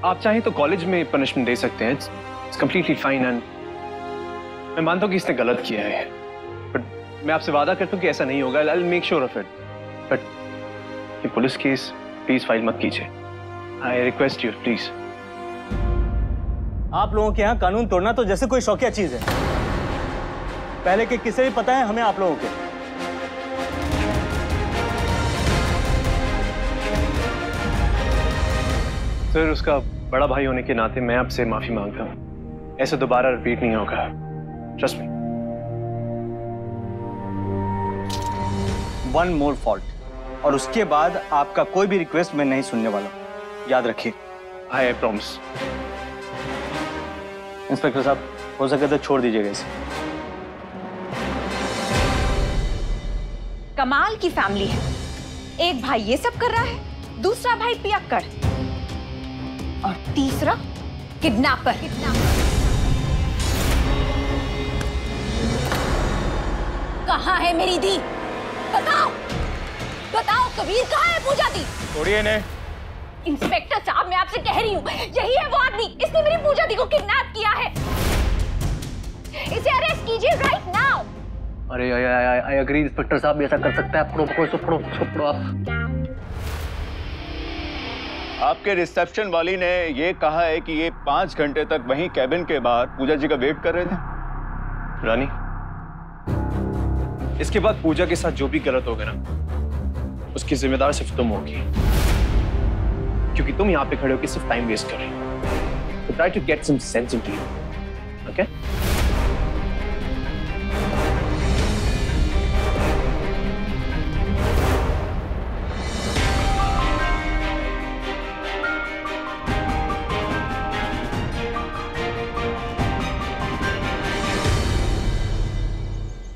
F: आप चाहें तो कॉलेज में पनिशमेंट दे सकते हैं, इट्स कंप्लीटली फाइन। एंड मैं मानता हूं कि इसने गलत किया है, बट मैं आपसे वादा करता हूं कि ऐसा नहीं होगा। I will make sure of it. But ये पुलिस केस प्लीज फाइल मत कीजिए, आई रिक्वेस्ट यू प्लीज।
L: आप लोगों के यहाँ कानून तोड़ना तो जैसे कोई शौकिया चीज है। पहले के किस्से भी पता है हमें आप लोगों के।
F: सर, उसका बड़ा भाई होने के नाते मैं आपसे माफी मांगता हूं। ऐसे दोबारा रिपीट नहीं होगा, trust me.
L: One more fault, और उसके बाद आपका कोई भी रिक्वेस्ट मैं नहीं सुनने वाला, याद रखिए।
F: I promise.
L: इंस्पेक्टर साहब, हो सके तो छोड़ दीजिएगा इसे।
G: कमाल की फैमिली है। एक भाई ये सब कर रहा है, दूसरा भाई पियक्कड़ और तीसरा किडनैपर। कहाँ है मेरी दी? बताओ बताओ, कबीर कहाँ है पूजा दी?
L: छोड़िए ने।
G: इंस्पेक्टर साहब, मैं आपसे कह रही हूँ, यही है वो आदमी, इसने मेरी पूजा दी को किडनैप किया है। इसे अरेस्ट कीजिए राइट नाउ।
I: अरे आई एग्री इंस्पेक्टर साहब, ऐसा कर सकता है। पकड़ो आप।
N: आपके रिसेप्शन वाली ने ये कहा है कि ये 5 घंटे तक वहीं कैबिन के बाहर पूजा जी का वेट कर रहे थे।
F: रानी, इसके बाद पूजा के साथ जो भी गलत होगा ना, उसकी जिम्मेदार सिर्फ तुम होगी, क्योंकि तुम यहाँ पे खड़े होकर सिर्फ टाइम वेस्ट कर रहे हो। Try to get some sense into you, okay?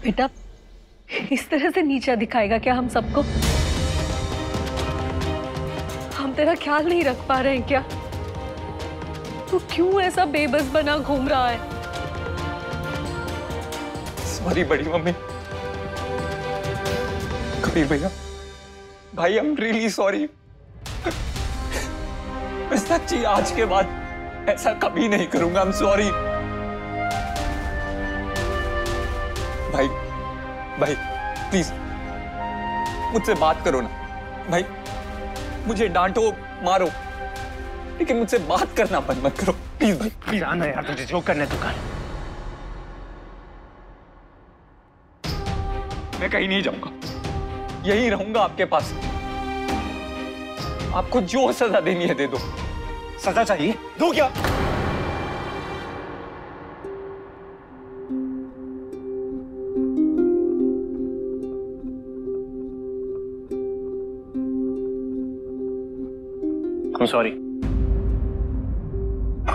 D: बेटा, इस तरह से नीचा दिखाएगा क्या हम सबको? हम तेरा ख्याल नहीं रख पा रहे हैं क्या? तू क्यों ऐसा बेबस बना घूम रहा है?
H: सॉरी बड़ी मम्मी। कबीर भैया, भाई आई एम रियली सॉरी। मैं सच्ची आज के बाद ऐसा कभी नहीं करूंगा। आई एम सॉरी भाई। भाई प्लीज मुझसे बात करो ना भाई। मुझे डांटो मारो, लेकिन मुझसे बात करना बंद मत करो प्लीज भाई।
F: प्लीज आना यार, तुझे जो करना है तू कर।
H: मैं कहीं नहीं जाऊंगा, यहीं रहूंगा आपके पास। आपको जो सजा देनी है दे दो।
F: सजा चाहिए? दो क्या?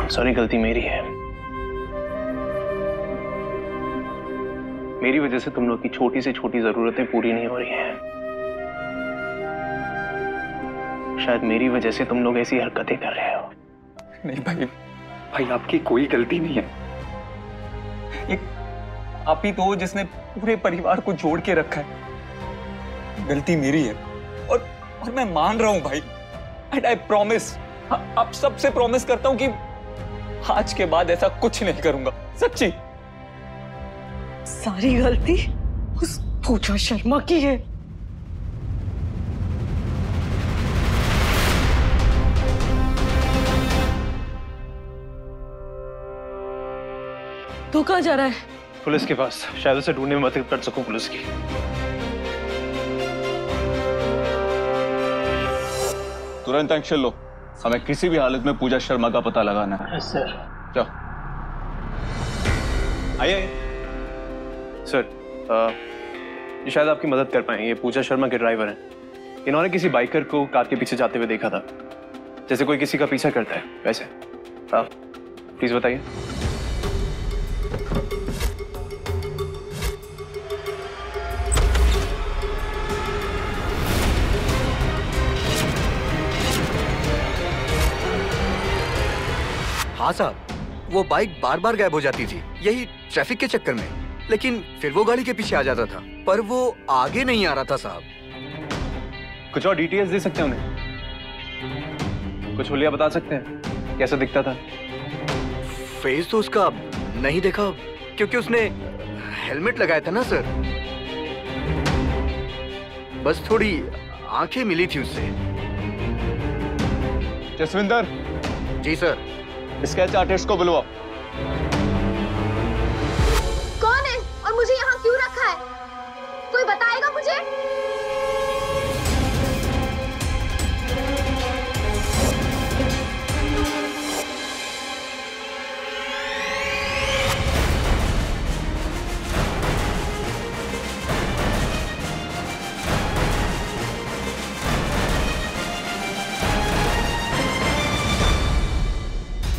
F: सॉरी, गलती मेरी है। मेरी वजह से तुम लोग की छोटी से छोटी जरूरतें पूरी नहीं हो रही हैं। शायद मेरी वजह से तुम लोग ऐसी हरकतें कर रहे हो।
H: नहीं भाई, भाई आपकी कोई गलती नहीं है। एक आप ही तो जिसने पूरे परिवार को जोड़ के रखा है। गलती मेरी है और मैं मान रहा हूं भाई। एंड आई प्रॉमिस, आप सबसे प्रॉमिस करता हूं कि आज के बाद ऐसा कुछ नहीं करूंगा। सच्ची।
D: सारी गलती उस पूजा शर्मा की है। तू कहाँ जा रहा है?
F: पुलिस के पास, शायद उसे ढूंढने में मदद कर सकूं पुलिस की।
N: तुरंत एक्शन लो, हमें किसी भी हालत में पूजा शर्मा का पता लगाना है।
F: सर।
N: जाओ।
F: आइए सर, ये शायद आपकी मदद कर पाएंगे। ये पूजा शर्मा के ड्राइवर हैं। इन्होंने किसी बाइकर को कार के पीछे जाते हुए देखा था, जैसे कोई किसी का पीछा करता है वैसे। प्लीज बताइए।
I: हाँ साहब, वो बाइक बार बार गायब हो जाती थी, यही ट्रैफिक के चक्कर में। लेकिन फिर वो गाड़ी के पीछे आ जाता था, पर वो आगे नहीं आ रहा था साहब।
T: कुछ और डिटेल्स दे सकते हैं उन्हें? कुछ हुलिया बता सकते हैं कैसा दिखता था?
I: फेस तो उसका नहीं देखा क्योंकि उसने हेलमेट लगाया था ना सर। बस थोड़ी आंखें मिली थी उससे।
N: जसविंदर।
I: जी सर।
N: स्केच आर्टिस्ट को बुलवाओ।
Q: कौन है और मुझे यहाँ क्यों रखा है? कोई बताएगा मुझे?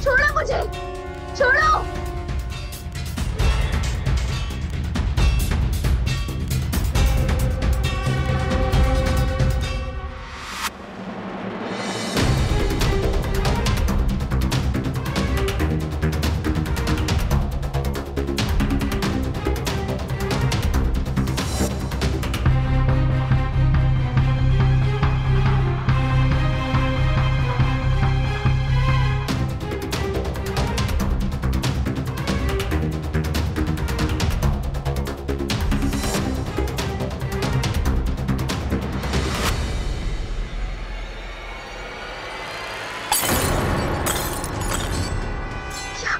Q: छोड़ो मुझे, छोड़ो।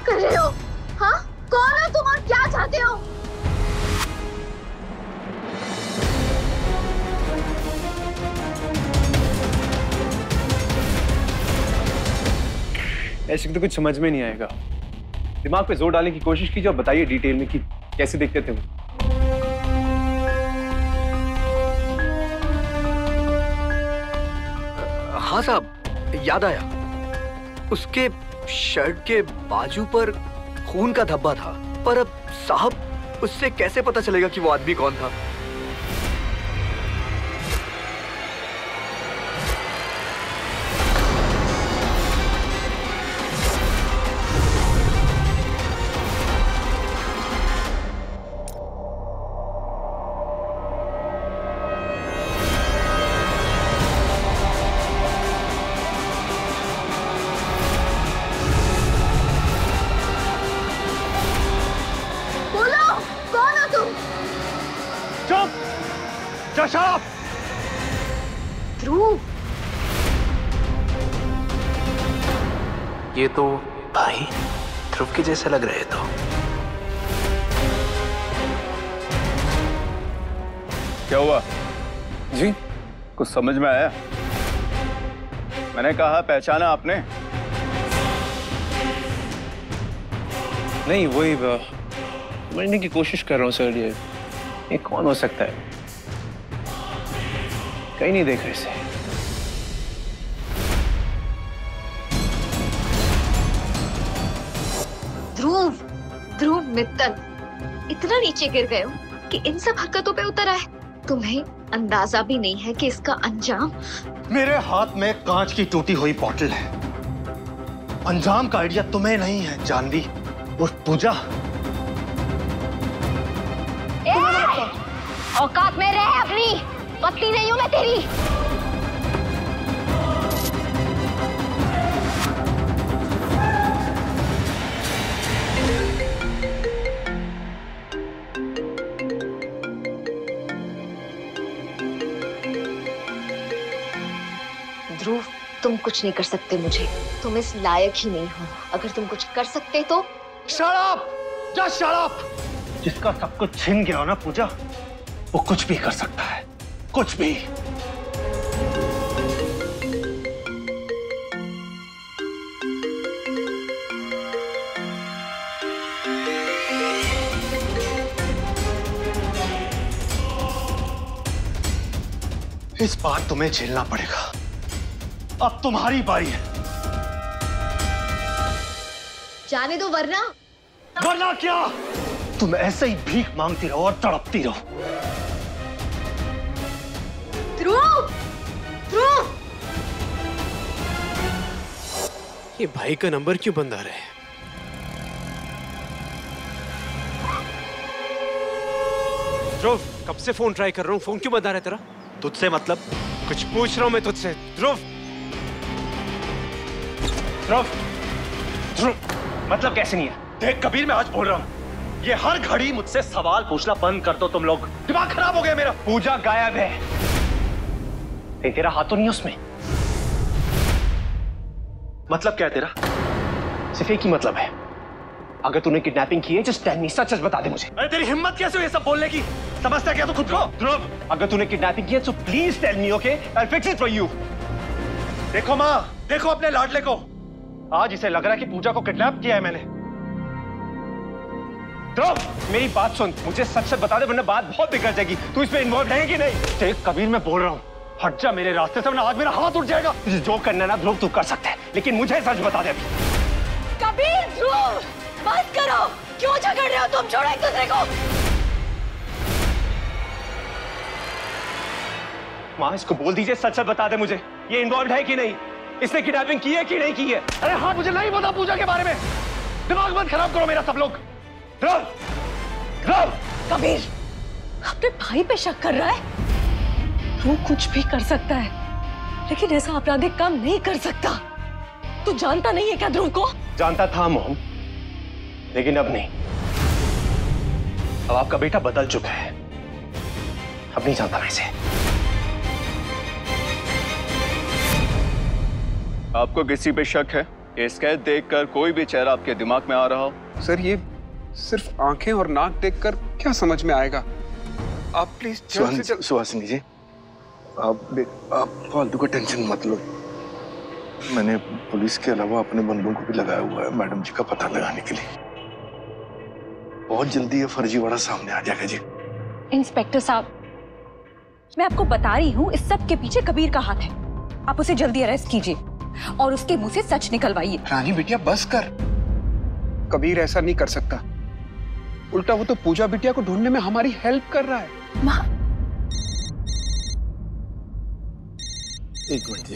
Q: कर रहे हो? हाँ? कौन हो तुम और क्या चाहते हो?
T: ऐसे तो कुछ समझ में नहीं आएगा। दिमाग पे जोर डालने की कोशिश कीजिए और बताइए डिटेल में कि कैसे दिखते थे वो।
I: हाँ साहब, याद आया। उसके शर्ट के बाजू पर खून का धब्बा था, पर अब साहब उससे कैसे पता चलेगा कि वो आदमी कौन था?
K: शराब।
Q: ध्रुव,
F: ये तो भाई ध्रुव के जैसे लग रहे तो।
N: क्या हुआ
T: जी?
N: कुछ समझ में आया? मैंने कहा पहचाना आपने?
T: नहीं, वही समझने की कोशिश कर रहा हूँ सर। ये कौन हो सकता है? कहीं नहीं देख रहे इसे।
Q: ध्रुव, ध्रुव मित्तल, इतना नीचे गिर गए हो कि इन सब हरकतों पे उतर आए। तुम्हें अंदाजा भी नहीं है कि इसका अंजाम।
K: मेरे हाथ में कांच की टूटी हुई बोतल है। अंजाम का आइडिया तुम्हें नहीं है जानवी और पूजा।
Q: औकात में रह अपनी, पत्नी नहीं हूं मैं तेरी। ध्रुव, तुम कुछ नहीं कर सकते मुझे। तुम इस लायक ही नहीं हो। अगर तुम कुछ कर सकते तो।
K: Shut up! Just shut up! जिसका सब कुछ छिन गया हो ना पूजा, वो कुछ भी कर सकता है, कुछ भी। इस बार तुम्हें झेलना पड़ेगा। अब तुम्हारी बारी है।
Q: जाने दो वरना।
K: वरना क्या? तुम ऐसे ही भीख मांगती रहो और तड़पती रहो।
Q: ध्रुव, ध्रुव।
F: ये भाई का नंबर क्यों बंद आ रहा है?
C: ध्रुव, कब से फोन ट्राई कर रहा हूँ, फोन क्यों बंद आ रहा है तेरा?
K: तुझसे मतलब?
C: कुछ पूछ रहा हूँ मैं तुझसे। ध्रुव, ध्रुव, ध्रुव, मतलब कैसे नहीं है?
K: देख कबीर, मैं आज बोल रहा हूँ, ये हर घड़ी मुझसे सवाल पूछना बंद कर दो तुम लोग। दिमाग खराब हो गया मेरा।
C: पूजा गायब है। तेरा हाथ तो नहीं है उसमें?
K: मतलब क्या है तेरा?
C: सिर्फ एक ही मतलब है, अगर तूने किडनैपिंग की है जस्ट टेल मी, सच सच बता दे मुझे।
K: अरे तेरी हिम्मत कैसे हुई ये सब बोलने की? समझता क्या तू खुद को?
C: ध्रुव, अगर तूने किडनैपिंग की है तो please tell me, okay? I will fix it for you.
K: देखो माँ, देखो अपने लाडले को, आज इसे लग रहा है कि पूजा को किडनैप किया है मैंने।
C: ध्रुव, मेरी बात सुन, मुझे सच सच बता दे वरना बात बहुत बिगड़ जाएगी। तू इसमें इन्वॉल्व है कि नहीं?
K: देख कबीर, मैं बोल रहा हूँ, हट जा मेरे रास्ते से वरना आज मेरा हाथ उठ जाएगा।
C: तुझे जो करना है ना ध्रुव तू कर सकता है, लेकिन मुझे सच बता दे।
D: कबीर, ध्रुव, बस करो, क्यों झगड़ रहे हो तुम? छोड़ो एक दूसरे को।
C: माँ, इसको बोल दीजिए सच सच बता दे मुझे, ये इन्वॉल्व है कि नहीं? इसने किडनैपिंग की है कि नहीं की है?
K: अरे हाँ, मुझे नहीं पता पूजा के बारे में। दिमाग मत खराब करो मेरा सब लोग।
C: ध्रुव, ध्रुव,
D: कबीर, अपने भाई पे शक कर रहा है? वो कुछ भी कर सकता है, लेकिन ऐसा आपराधिक काम नहीं कर सकता। तू जानता नहीं है क्या ध्रुव को?
C: जानता था मोहन, लेकिन अब नहीं। अब आपका बेटा बदल चुका है, अब नहीं जानता मैं इसे।
N: आपको किसी पे शक है? ये स्केच देखकर कोई भी चेहरा आपके दिमाग में आ रहा हो?
S: सर, ये सिर्फ आंखें और नाक देखकर क्या समझ में आएगा? आप प्लीज
M: सुहासिनी जी, आप फालतू का टेंशन मत लो। मैंने पुलिस के अलावा अपने बंदों को भी लगाया हुआ है मैडम जी का पता लगाने के लिए। बहुत जल्दी ये फर्जीवाड़ा सामने आ जाएगा जी।
G: इंस्पेक्टर साहब, मैं आपको बता रही हूँ, इस सब के पीछे कबीर का हाथ है। आप उसे जल्दी अरेस्ट कीजिए और उसके मुंह से सच निकलवाइए।
S: रानी बिटिया बस कर, कबीर ऐसा नहीं कर सकता। उल्टा वो तो पूजा बिटिया को ढूंढने में हमारी हेल्प कर रहा है।
G: माँ,
M: एक मिनट जी।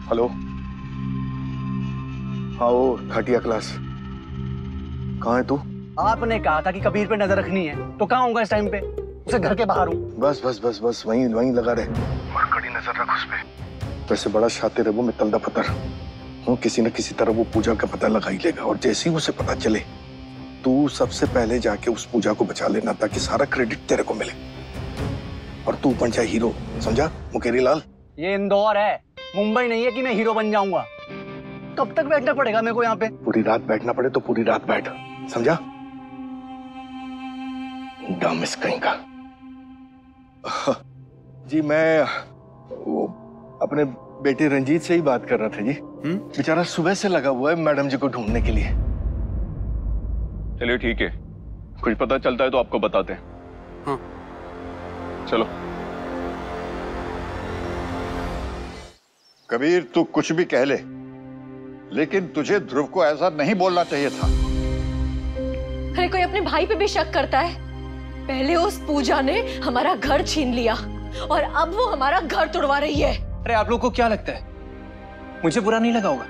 M: हेलो, हाँ वो घटिया क्लास, कहाँ है तू?
P: आपने कहा था कि कबीर पे नजर रखनी है, तो कहाँ होगा इस टाइम पे? उसे घर के बाहर हूँ।
M: बस बस बस बस वहीं लगा रहे और कड़ी नजर रख उस पे। वैसे बड़ा शातिर है वो मित्तल दा पत्थर। हूँ किसी न किसी तरह वो पूजा का पता लगा ही लेगा, और जैसे ही उसे पता चले तू सबसे पहले जाके उस पूजा को बचा लेना, ताकि सारा क्रेडिट तेरे को मिले और तू बन जाए हीरो, समझा मुकेरी लाल?
P: ये इंदौर है, मुंबई नहीं है कि मैं हीरो बन जाऊंगा। कब तक बैठना पड़ेगा मेरे को यहाँ पे?
M: पूरी रात बैठना पड़े तो पूरी रात बैठ, समझा? डामिस कहीं का। जी मैं वो अपने बेटे रंजीत से ही बात कर रहा था जी। बेचारा सुबह से लगा हुआ है मैडम जी को ढूंढने के लिए।
N: चलिए ठीक है, कुछ पता चलता है तो आपको बताते हैं।
S: हाँ।
N: चलो।
B: कबीर, तू कुछ भी कह ले, लेकिन तुझे ध्रुव को ऐसा नहीं बोलना चाहिए था।
D: अरे कोई अपने भाई पे भी शक करता है? पहले उस पूजा ने हमारा घर छीन लिया और अब वो हमारा घर तोड़वा रही है।
C: अरे आप लोगों को क्या लगता है मुझे बुरा नहीं लगा होगा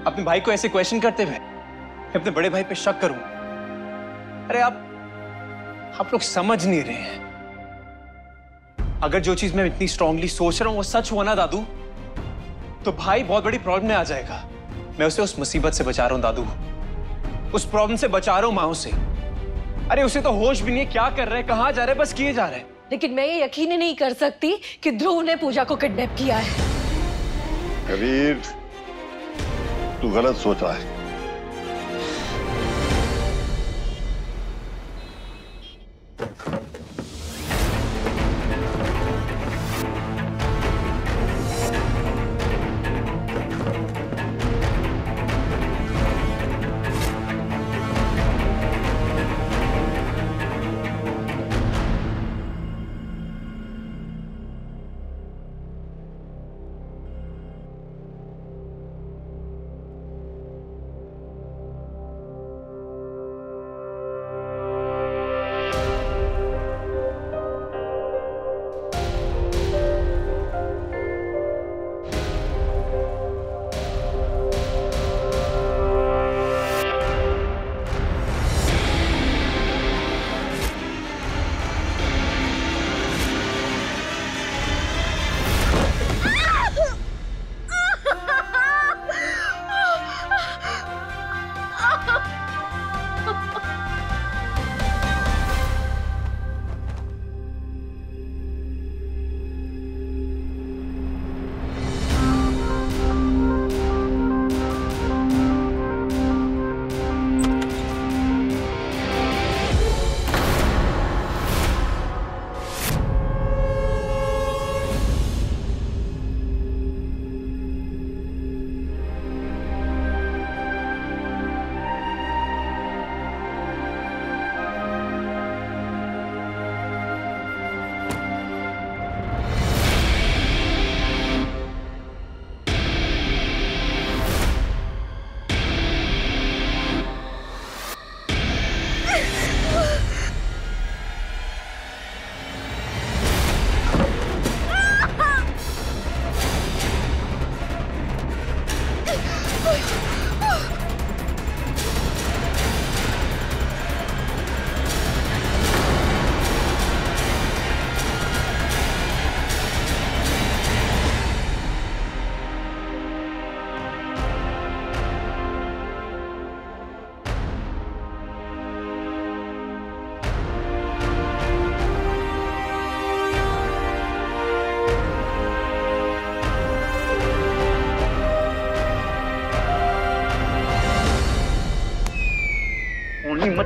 C: अपने भाई को ऐसे क्वेश्चन करते हुए? अपने बड़े भाई पे शक करूं? अरे आप लोग समझ नहीं रहे हैं। अगर जो चीज मैं इतनी स्ट्रांगली सोच रहा हूं वो सच हुआ ना दादू, तो भाई बहुत बड़ी प्रॉब्लम में आ जाएगा। मैं उसे उस मुसीबत से बचा रहा हूं दादू, उस प्रॉब्लम से बचा रहा हूं माँ से। अरे उसे तो होश भी नहीं है, क्या कर रहा है, कहां जा रहा है, बस किए जा रहा है।
D: लेकिन मैं ये यकीन ही नहीं कर सकती कि ध्रुव ने पूजा को किडनैप किया है।
B: कबीर, तू गलत सोच रहा है।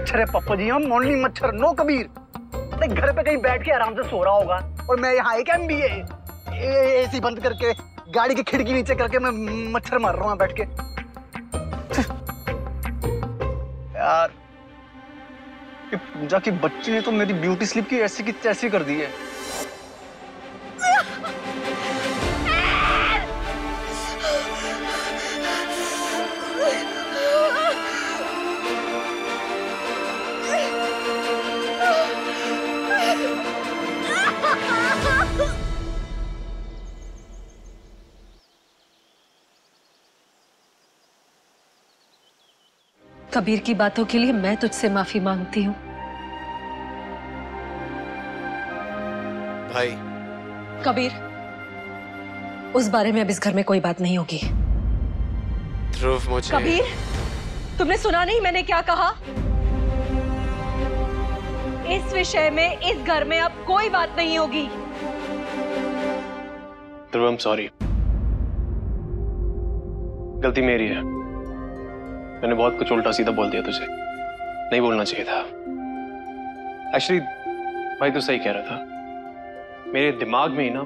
P: मच्छर है पप्पू जी, हम मॉर्निंग मच्छर। नो कबीर, घर पे कहीं बैठ के आराम से सो रहा होगा और मैं यहाँ एक MBA AC बंद करके गाड़ी की खिड़की नीचे करके मैं मच्छर मार रहा हूँ बैठ के। यार ये पूजा की बच्ची ने तो मेरी ब्यूटी स्लिप की ऐसी की तैसी कर दी है।
D: कबीर की बातों के लिए मैं तुझसे माफी मांगती हूँ।
K: भाई
D: कबीर, उस बारे में अब इस घर में कोई बात नहीं होगी।
K: ध्रुव मुझे
D: कबीर, तुमने सुना नहीं मैंने क्या कहा? इस विषय में इस घर में अब कोई बात नहीं होगी।
F: ध्रुव, I'm sorry, गलती मेरी है। मैंने बहुत कुछ उल्टा सीधा बोल दिया तुझे, नहीं बोलना चाहिए था। एक्चुअली भाई तू सही कह रहा था, मेरे दिमाग में ही ना।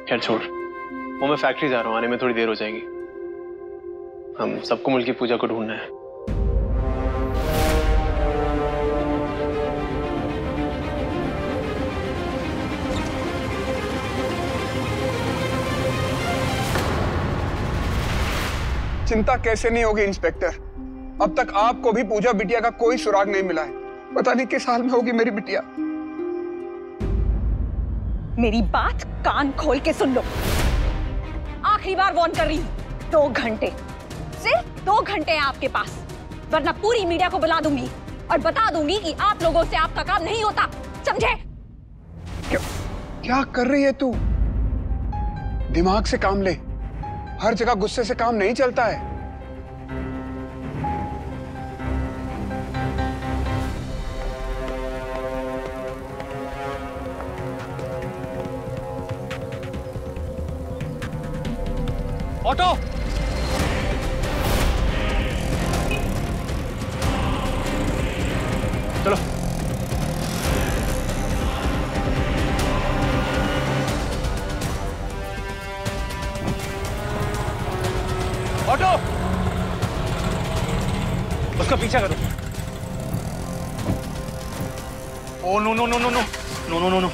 F: खैर छोड़, वो मैं फैक्ट्री जा रहा हूँ, आने में थोड़ी देर हो जाएगी। हम सबको मिलकर पूजा को ढूंढना है।
S: चिंता कैसे नहीं होगी इंस्पेक्टर, अब तक आपको भी पूजा बिटिया का कोई सुराग नहीं मिला है। पता नहीं किस हाल में होगी मेरी बिटिया।
G: मेरी बात कान खोल के सुन लो, आखिरी बार वार्न कर रही हूँ। 2 घंटे, सिर्फ 2 घंटे हैं आपके पास, वरना पूरी मीडिया को बुला दूंगी और बता दूंगी कि आप लोगों से आपका काम नहीं होता, समझे?
S: क्या कर रही है तू? दिमाग से काम ले, हर जगह गुस्से से काम नहीं चलता है।
C: ऑटो, चलो। ऑटो, उसका पीछा करो। Oh no no no no no no no no no.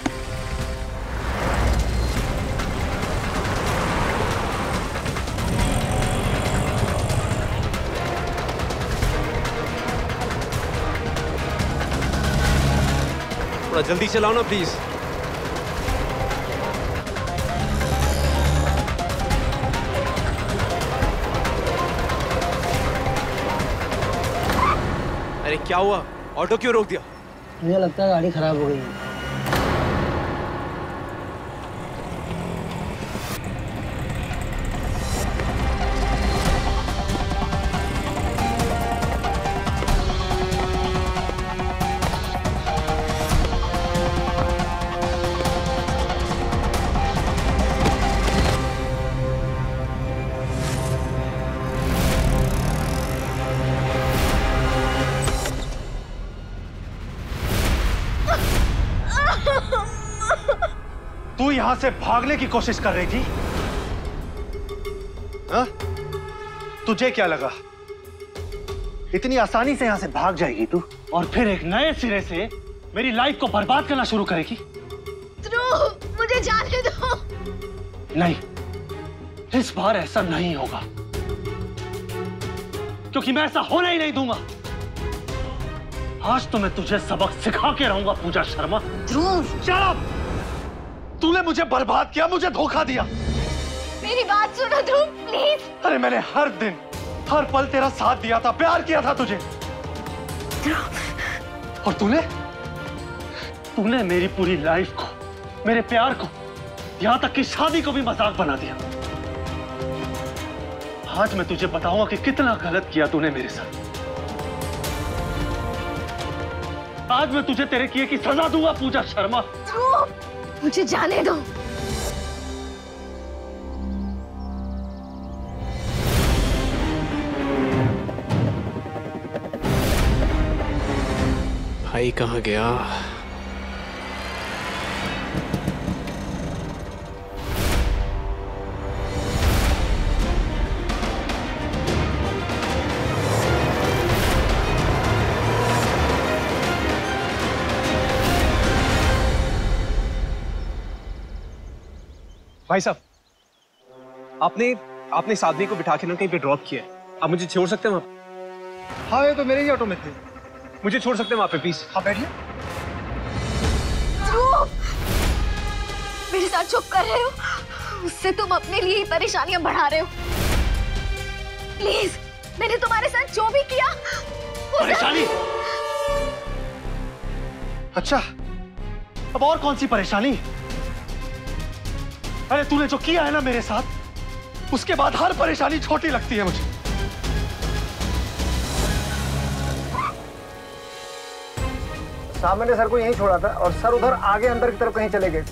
C: थोड़ा जल्दी चलाओ ना प्लीज। अरे क्या हुआ, ऑटो क्यों रोक दिया?
R: मुझे लगता है गाड़ी खराब हो गई है।
C: तू यहां से भागने की कोशिश कर रही थी, हाँ? तुझे क्या लगा इतनी आसानी से यहां से भाग जाएगी तू और फिर एक नए सिरे से मेरी लाइफ को बर्बाद करना शुरू करेगी?
Q: ध्रुव, मुझे जाने दो।
C: नहीं, इस बार ऐसा नहीं होगा, क्योंकि मैं ऐसा होने ही नहीं दूंगा। आज तो मैं तुझे सबक सिखा के रहूंगा पूजा शर्मा।
Q: ध्रुव,
C: शट! तूने मुझे बर्बाद किया, मुझे धोखा दिया।
Q: मेरी बात सुनो ध्रुव, प्लीज।
C: अरे मैंने हर दिन हर पल तेरा साथ दिया था, प्यार किया था तुझे, और तूने मेरी पूरी लाइफ को, मेरे प्यार को, यहां तक कि शादी को भी मजाक बना दिया। आज मैं तुझे बताऊंगा कि कितना गलत किया तूने मेरे साथ। आज मैं तुझे तेरे किए की सजा दूंगा पूजा शर्मा।
Q: ध्रुव, मुझे जाने दो।
F: भाई कहाँ गया?
C: भाई साहब, आपने इस आदमी को बिठा के ना कहीं पे ड्रॉप किया है। आप मुझे छोड़ सकते हैं वहाँ?
O: हाँ, ये तो मेरे ही ऑटो में थे।
C: मुझे छोड़ सकते हैं वहाँ पे प्लीज?
O: हाँ, बैठिए।
Q: मेरे साथ चुप कर रहे हो? उससे तुम अपने लिए ही परेशानियां बढ़ा रहे हो। प्लीज, मैंने तुम्हारे साथ जो भी किया
O: परेशानी? अच्छा, अब और कौन सी परेशानी? अरे तूने जो किया है ना मेरे साथ, उसके बाद हर परेशानी छोटी लगती है मुझे।
L: साहब मैंने सर को यहीं छोड़ा था और सर उधर आगे अंदर की तरफ कहीं चले गए।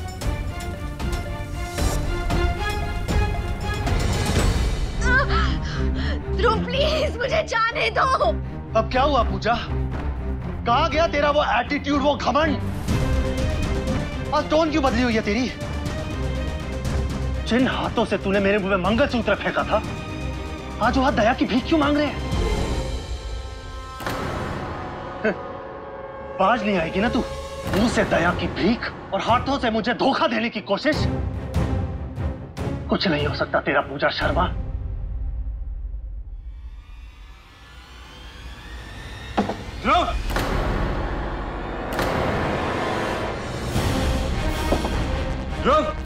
Q: ध्रुव प्लीज मुझे जाने दो।
O: अब क्या हुआ पूजा? कहाँ गया तेरा वो एटीट्यूड, वो घमंड? आज टोन क्यों बदली हुई है तेरी? जिन हाथों से तूने मेरे मुंह में मंगलसूत्र फेंका था, आज वो हाथ दया की भीख क्यों मांग रहे हैं? बाज नहीं आएगी ना तू? मुंह से दया की भीख और हाथों से मुझे धोखा देने की कोशिश? कुछ नहीं हो सकता तेरा पूजा शर्मा। ध्रुव! ध्रुव!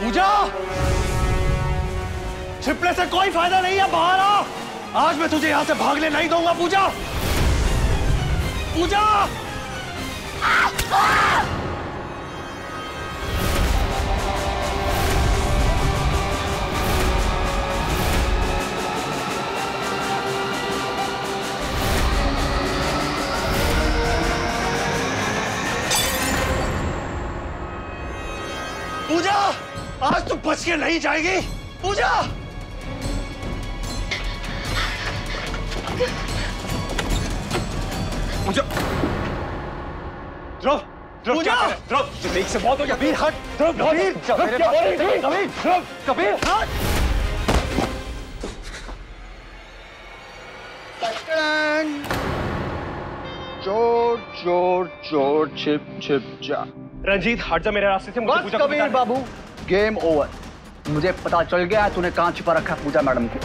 O: पूजा, छिपने से कोई फायदा नहीं है, बाहर आ। आज मैं तुझे यहां से भागने नहीं दूंगा पूजा। पूजा! पूजा, आज तू बच के नहीं जाएगी। पूजा!
C: पूजा! ध्रुव, ध्रुव क्या कर रहा है? ध्रुव, जिंदगी से बहुत हो गया।
O: कबीर हट। ध्रुव, कबीर, कबीर, ध्रुव, कबीर हट।
N: चोर चोर चोर, छिप छिप जा।
C: रंजीत, हट जा मेरे रास्ते से। मुझे
P: बस
C: पूजा को
P: कबीर
C: बता दे।
P: बाबू, गेम ओवर। मुझे पता चल गया है तूने कहां छिपा रखा है पूजा मैडम को।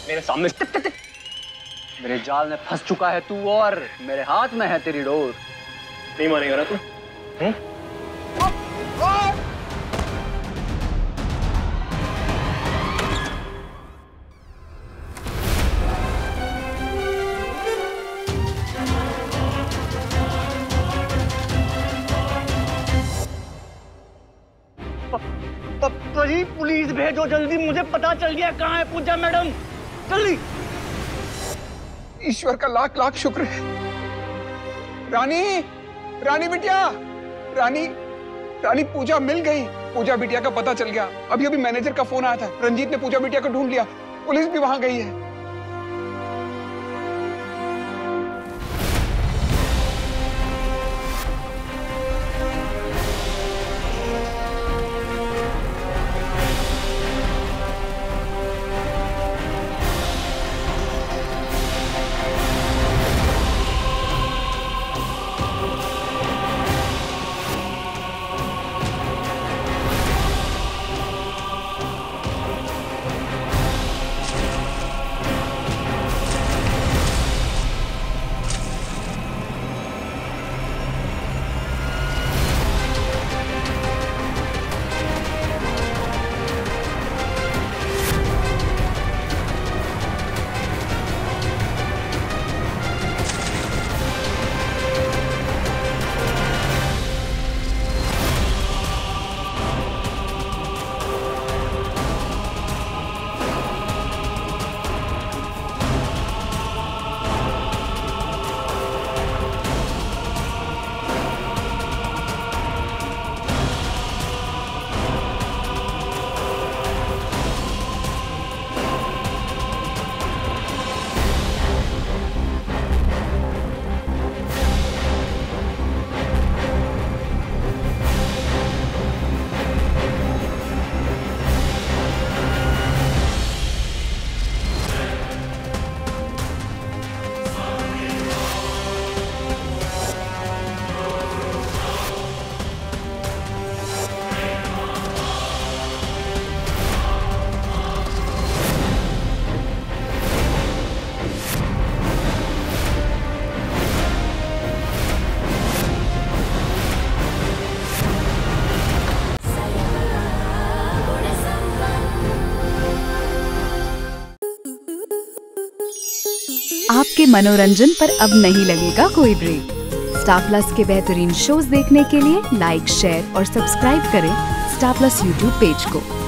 C: मेरे सामने
P: मेरे जाल में फंस चुका है तू और मेरे हाथ में है तेरी डोर।
C: नहीं मानेगा ना तू?
P: जी पुलिस भेजो जल्दी, मुझे पता चल गया कहाँ है पूजा मैडम। जल्दी।
S: ईश्वर का लाख लाख शुक्र है रानी, रानी बिटिया, रानी, रानी पूजा मिल गई। पूजा बिटिया का पता चल गया। अभी अभी मैनेजर का फोन आया था, रंजीत ने पूजा बिटिया को ढूंढ लिया, पुलिस भी वहां गई है।
A: आपके मनोरंजन पर अब नहीं लगेगा कोई ब्रेक। स्टार प्लस के बेहतरीन शोज देखने के लिए लाइक, शेयर और सब्सक्राइब करें स्टार प्लस यूट्यूब पेज को।